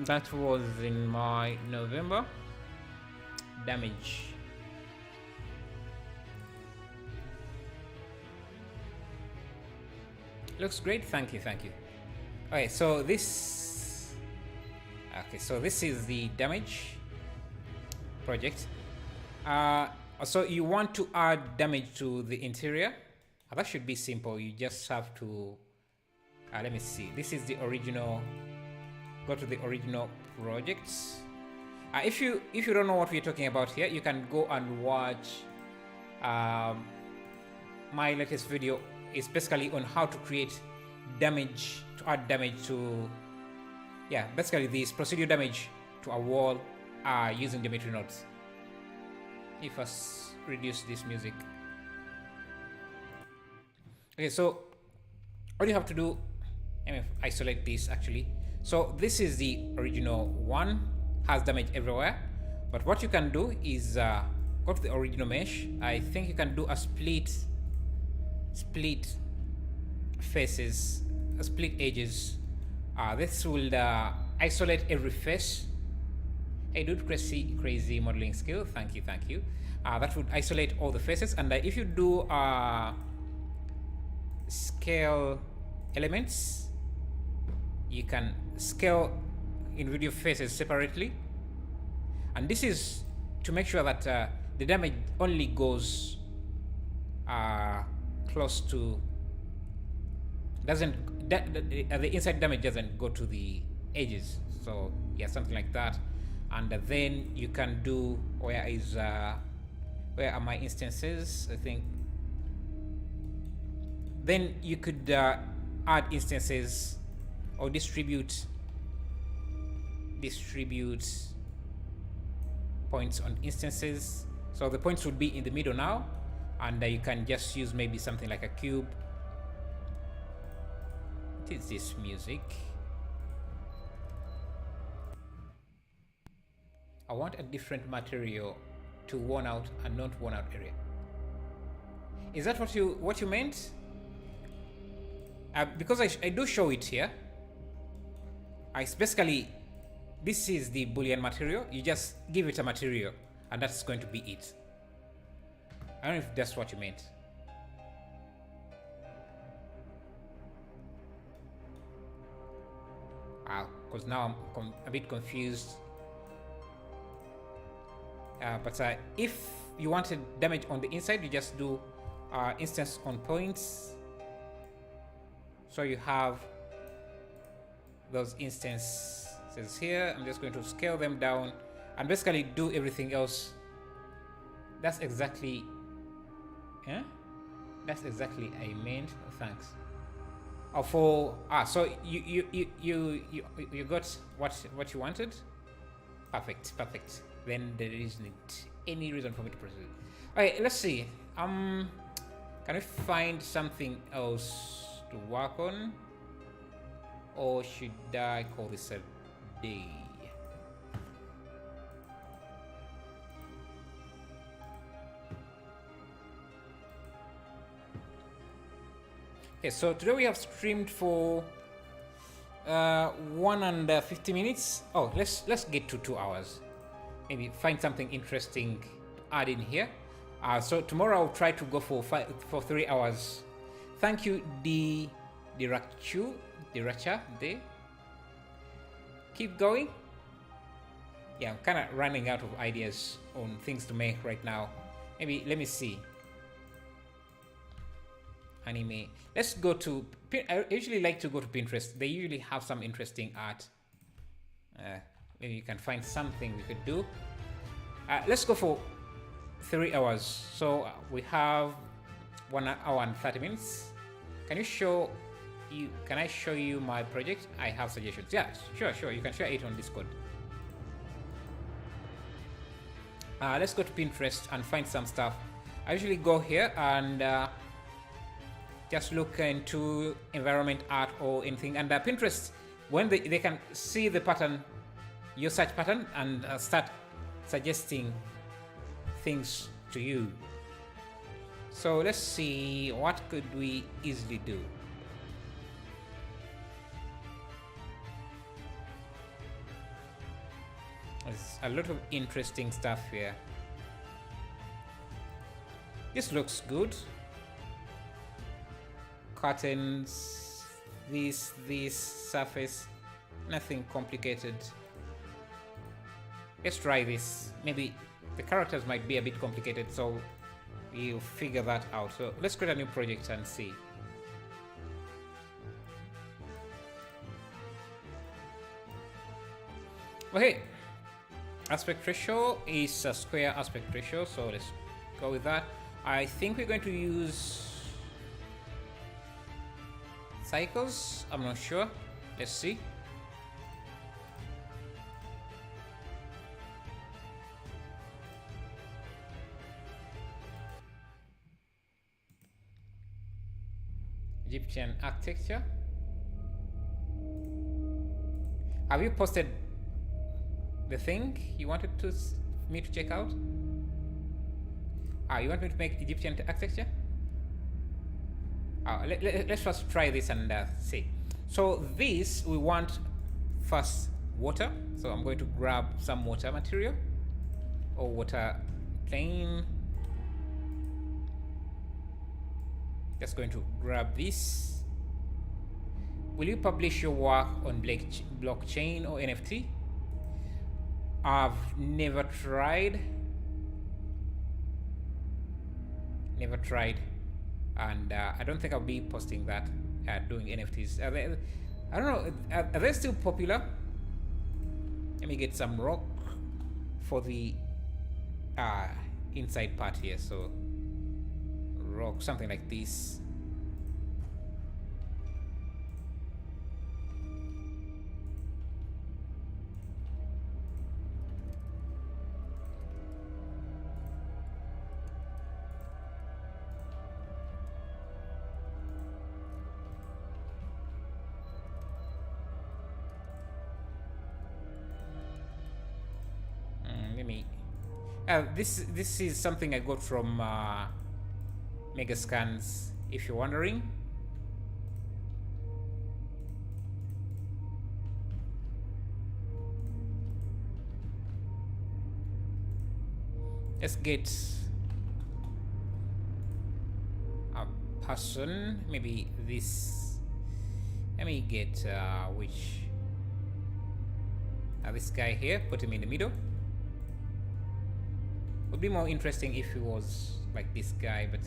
That was in my November. Damage. Looks great. Thank you. Okay, so this. Okay, so this is the damage project. So you want to add damage to the interior. That should be simple. You just have to. Let me see. This is the original. Go to the original projects. If you don't know what we're talking about here, you can go and watch my latest video. It's basically on how to create damage, to add damage to, basically this procedure damage to a wall using geometry nodes. If I reduce this music. Okay, so all you have to do, let me isolate this actually. So this is the original one, has damage everywhere. But what you can do is go to the original mesh. I think you can do a split faces, split edges. This will isolate every face. Hey dude, crazy modeling skill. Thank you. That would isolate all the faces. And if you do scale elements, you can scale individual faces separately. And this is to make sure that the damage only goes close to, the inside damage doesn't go to the edges. So yeah, something like that. And then you can do, where are my instances? I think then you could add instances or distribute points on instances. So the points would be in the middle now, and you can just use maybe something like a cube. What is this music? I want a different material to worn out and not worn out area. Is that what you meant? Because I do show it here. It's basically, this is the Boolean material. You just give it a material, and that's going to be it. I don't know if that's what you meant. Because now I'm a bit confused. But if you wanted damage on the inside, you just do instance on points. So you have those instances here. I'm just going to scale them down and basically do everything else. That's exactly I meant. Thanks. So you got what you wanted. Perfect. Then there isn't any reason for me to proceed. Alright, let's see. Can we find something else to work on, or should I call this a day? Okay, so today we have streamed for 1 and 50 minutes. Oh, let's get to 2 hours. Maybe find something interesting to add in here. So tomorrow I'll try to go for 3 hours. Thank you, Diracha. Keep going. Yeah, I'm kind of running out of ideas on things to make right now. Maybe let me see. Anime. Let's go to. I usually like to go to Pinterest. They usually have some interesting art. Maybe you can find something we could do. Let's go for 3 hours. So we have 1 hour and 30 minutes. Can I show you my project? I have suggestions. Yeah, sure. You can share it on Discord. Let's go to Pinterest and find some stuff. I usually go here and just look into environment art or anything. And Pinterest, when they can see the pattern, your search pattern, and start suggesting things to you. So let's see, what could we easily do? There's a lot of interesting stuff here. This looks good. Curtains, this surface, nothing complicated. Let's try this. Maybe the characters might be a bit complicated, so we'll figure that out. So let's create a new project and see. Okay, aspect ratio is a square aspect ratio, so let's go with that. I think we're going to use cycles. I'm not sure. Let's see. Egyptian architecture. Have you posted the thing you wanted me to check out? You want me to make Egyptian architecture? Let's first try this and see. So this, we want first water. So I'm going to grab some water material or water plane. Just going to grab this. Will you publish your work on blockchain or NFT? I've never tried. And I don't think I'll be posting that, doing NFTs. I don't know, are they still popular? Let me get some rock for the inside part here. So rock, something like this. This is something I got from Megascans, if you're wondering. Let's get a person, maybe this. Let me get this guy here, put him in the middle. Would be more interesting if he was like this guy, but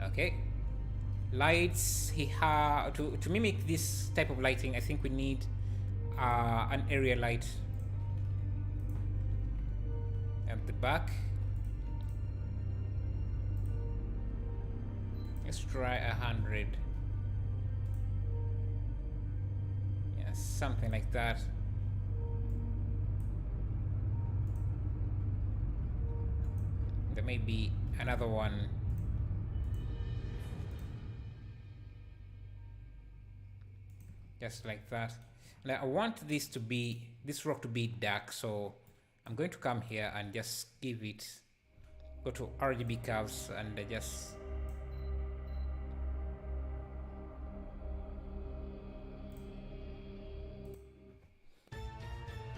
okay. Lights, to mimic this type of lighting, I think we need an area light at the back. Let's try 100. Yeah, something like that. There may be another one. Just like that. Now I want this rock to be dark, so I'm going to come here and just give it, go to RGB curves and just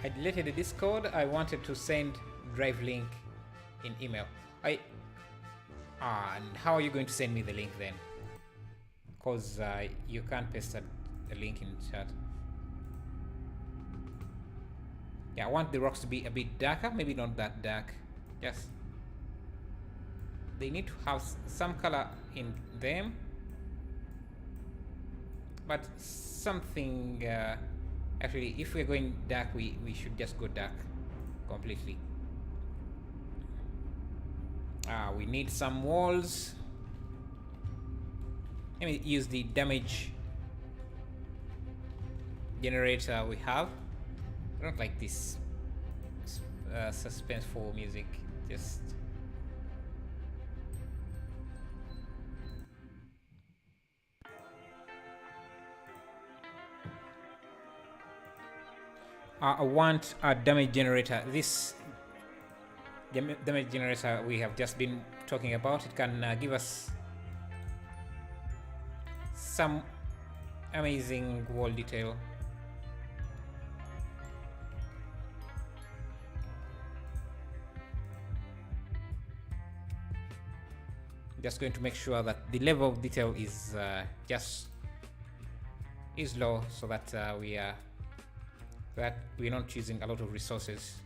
I deleted the Discord. I wanted to send drive link in email. And how are you going to send me the link then? Because you can't paste a link in chat. Yeah, I want the rocks to be a bit darker, maybe not that dark. Yes. They need to have some color in them. but something, actually, if we're going dark, we should just go dark completely. We need some walls. Let me use the damage generator we have. I don't like this suspenseful music. Just I want a damage generator. This damage generator we have just been talking about, it can give us some amazing wall detail. Just going to make sure that the level of detail is low, so that we're not using a lot of resources.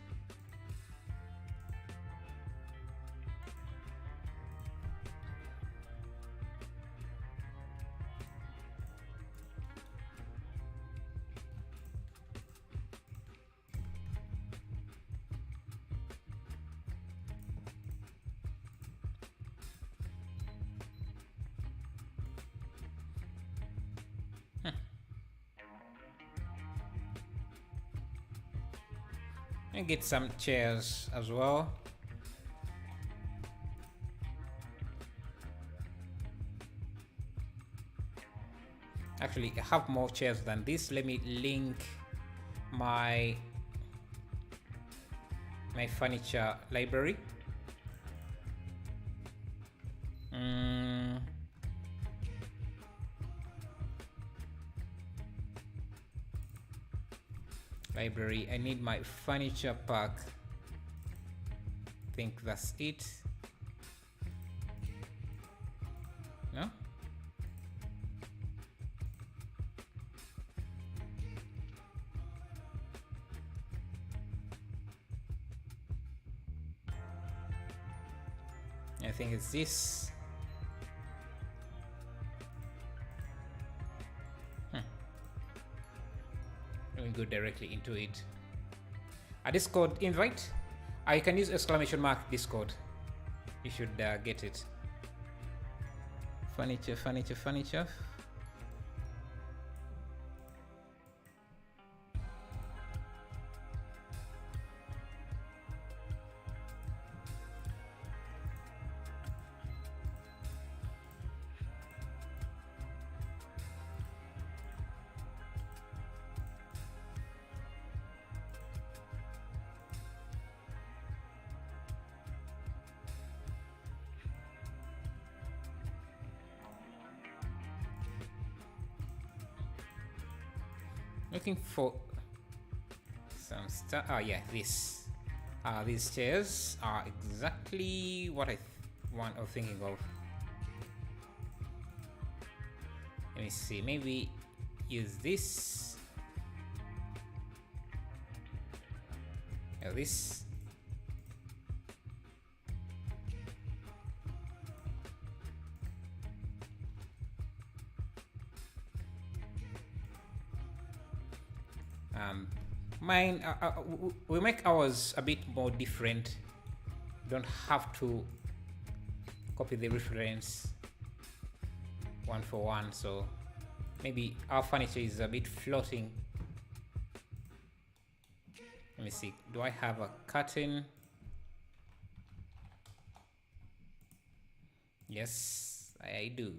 And get some chairs as well. Actually, I have more chairs than this. Let me link my furniture library. Library. I need my furniture pack. I think that's it. No? I think it's this. Let me go directly into it. A Discord invite. I can use exclamation mark Discord. You should get it. Furniture, furniture, furniture. Looking for some stuff. Oh yeah, this. These chairs are exactly what I was thinking of. Let me see. Maybe use this. This. Mine, we make ours a bit more different. Don't have to copy the reference one for one, so maybe our furniture is a bit floating. Let me see. Do I have a curtain? Yes, I do.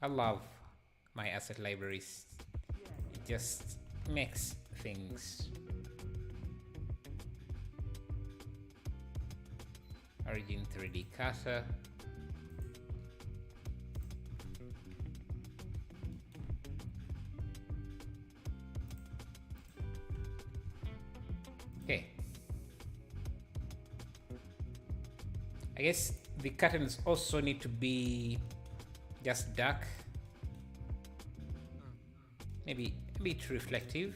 I love my asset libraries. It just makes things. Origin 3D cutter. Okay. I guess the curtains also need to be just dark. Maybe a bit reflective.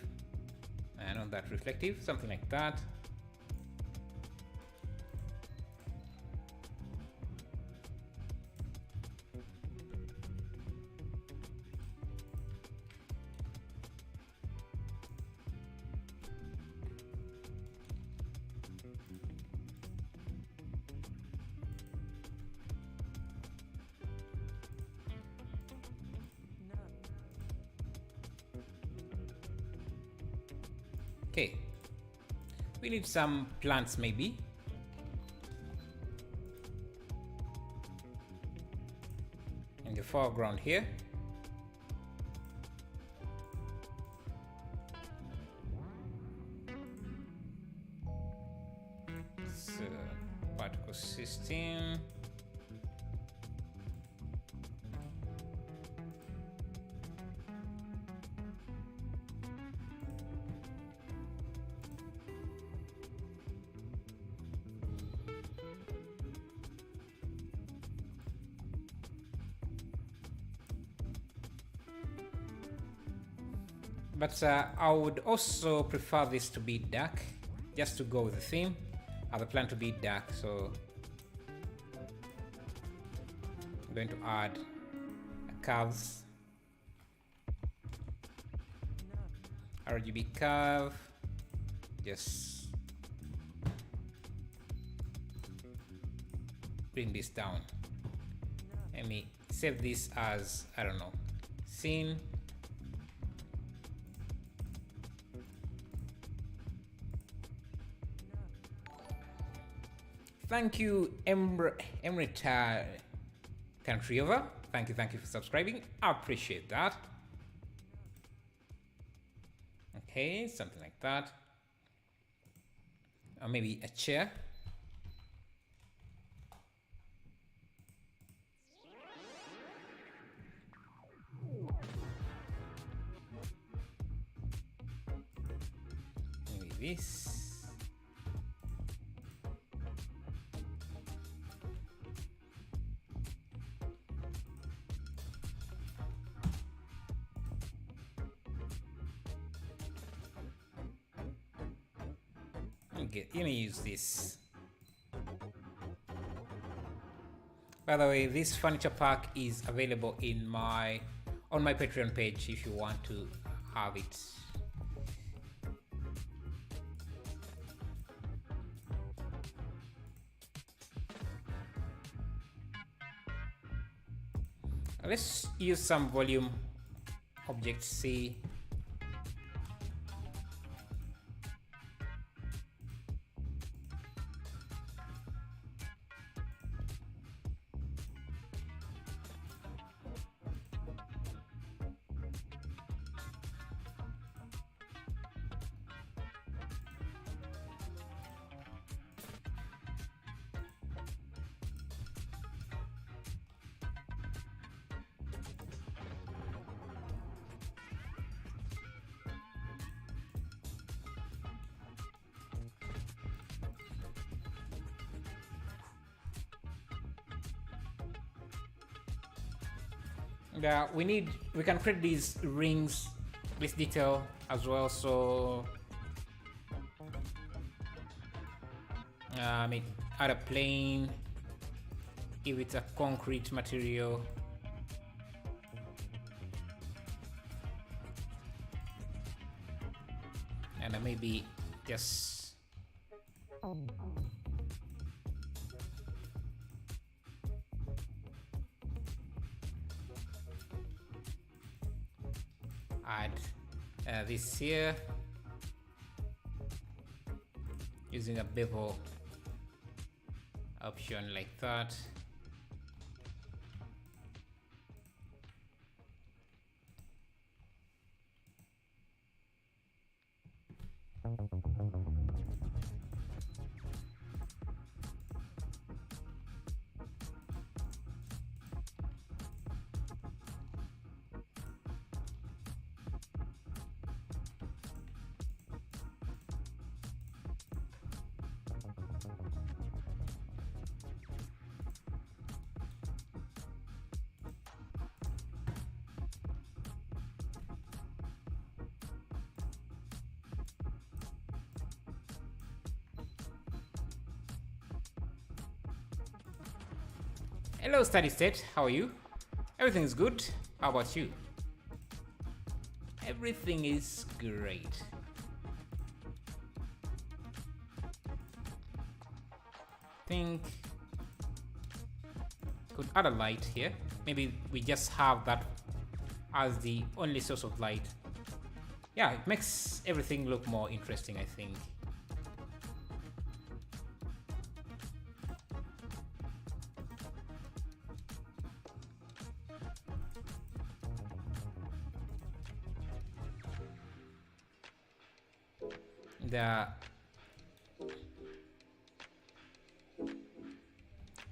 Not that reflective, something like that. Okay, we need some plants maybe. In the foreground here. So, particle system. But I would also prefer this to be dark, just to go with the theme. I have the plan to be dark, so I'm going to add curves, RGB curve, just bring this down. Let me save this as, I don't know, scene. Thank you, Emrita Country Over. Thank you for subscribing. I appreciate that. Okay, something like that. Or maybe a chair. Maybe this. Let me use this. By the way, this furniture pack is available in on my Patreon page if you want to have it. Let's use some volume object C. Yeah, we can create these rings with detail as well, so add a plane if it's a concrete material. And maybe just add this here using a bevel option like that. Hello Study State, how are you? Everything is good. How about you? Everything is great. Think could add a light here. Maybe we just have that as the only source of light. Yeah, it makes everything look more interesting, I think.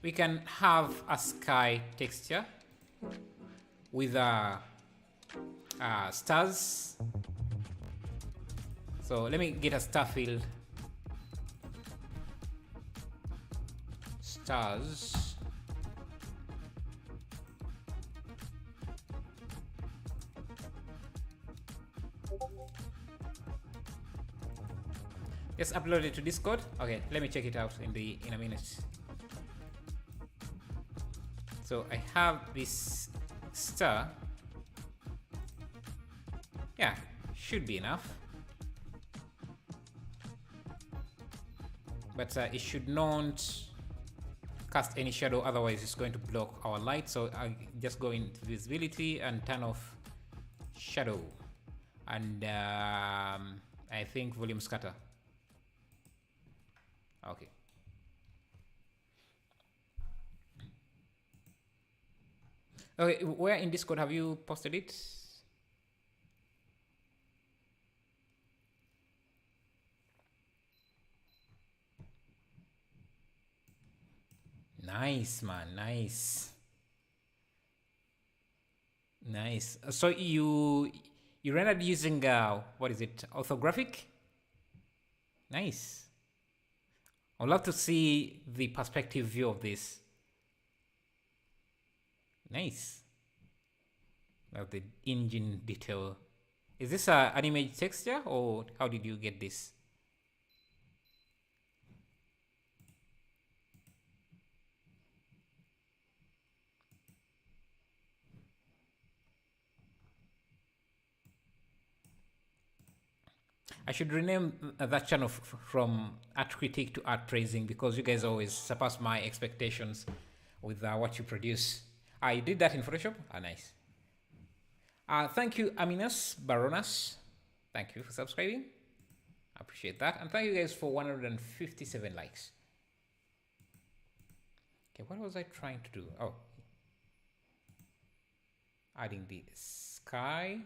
We can have a sky texture with stars. So let me get a star field. Stars. Just upload it to Discord. Okay, let me check it out in a minute. So I have this star. Yeah, should be enough. But it should not cast any shadow, otherwise it's going to block our light. So I just go into visibility and turn off shadow. And I think volume scatter. Okay. Okay, where in Discord have you posted it? Nice, man. Nice. Nice. So you rendered using what is it? Orthographic? Nice. I'd love to see the perspective view of this. Nice. Love the engine detail. Is this an image texture, or how did you get this? I should rename that channel from art critique to art praising, because you guys always surpass my expectations with what you produce. You did that in Photoshop? Nice. Thank you, Aminas Baronas. Thank you for subscribing. I appreciate that. And thank you guys for 157 likes. Okay, what was I trying to do? Oh, adding the sky.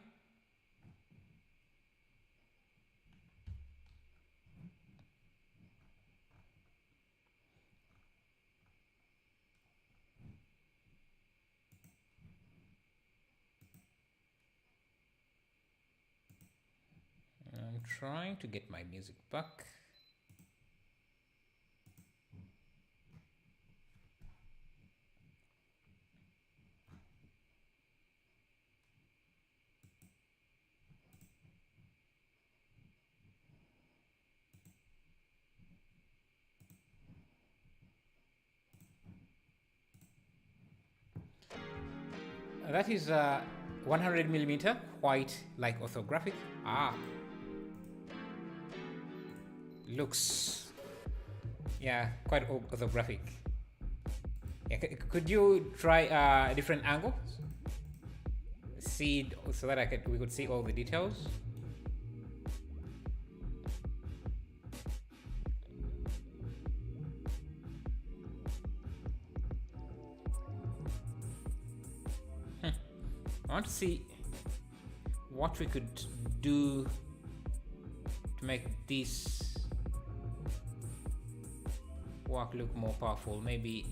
I'm trying to get my music back. That is 100 millimeter, white, like orthographic. Looks, yeah, quite orthographic. Yeah, could you try a different angle? See, so that we could see all the details. I want to see what we could do to make this work look more powerful. Maybe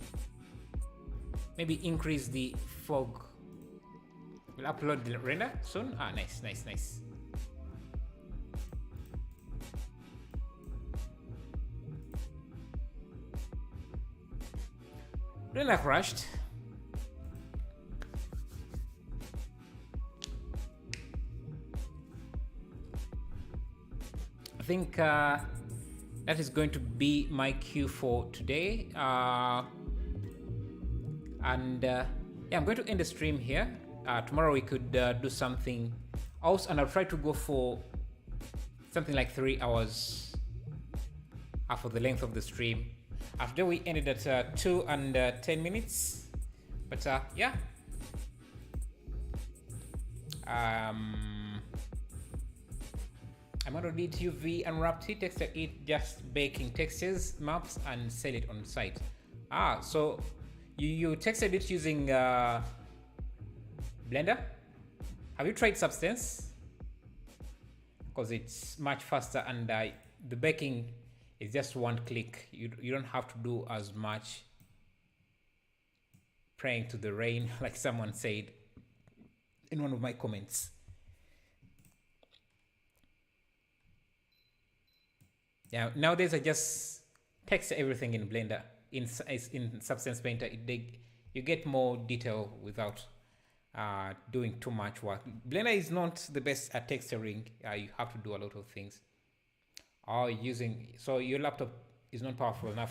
increase the fog. We'll upload the render soon. Nice. Render crashed. I think that is going to be my cue for today. Yeah, I'm going to end the stream here. Tomorrow we could do something else, and I'll try to go for something like 3 hours for the length of the stream. After we ended at 2 and 10 minutes. But yeah. I'm going to delete UV Unwrapped it, texture it, just baking textures, maps, and sell it on site. So you textured it using Blender? Have you tried Substance? Because it's much faster, and the baking is just one click. You don't have to do as much praying to the rain, like someone said in one of my comments. Yeah, nowadays I just texture everything in Blender. In Substance Painter, you get more detail without doing too much work. Blender is not the best at texturing. You have to do a lot of things. So your laptop is not powerful enough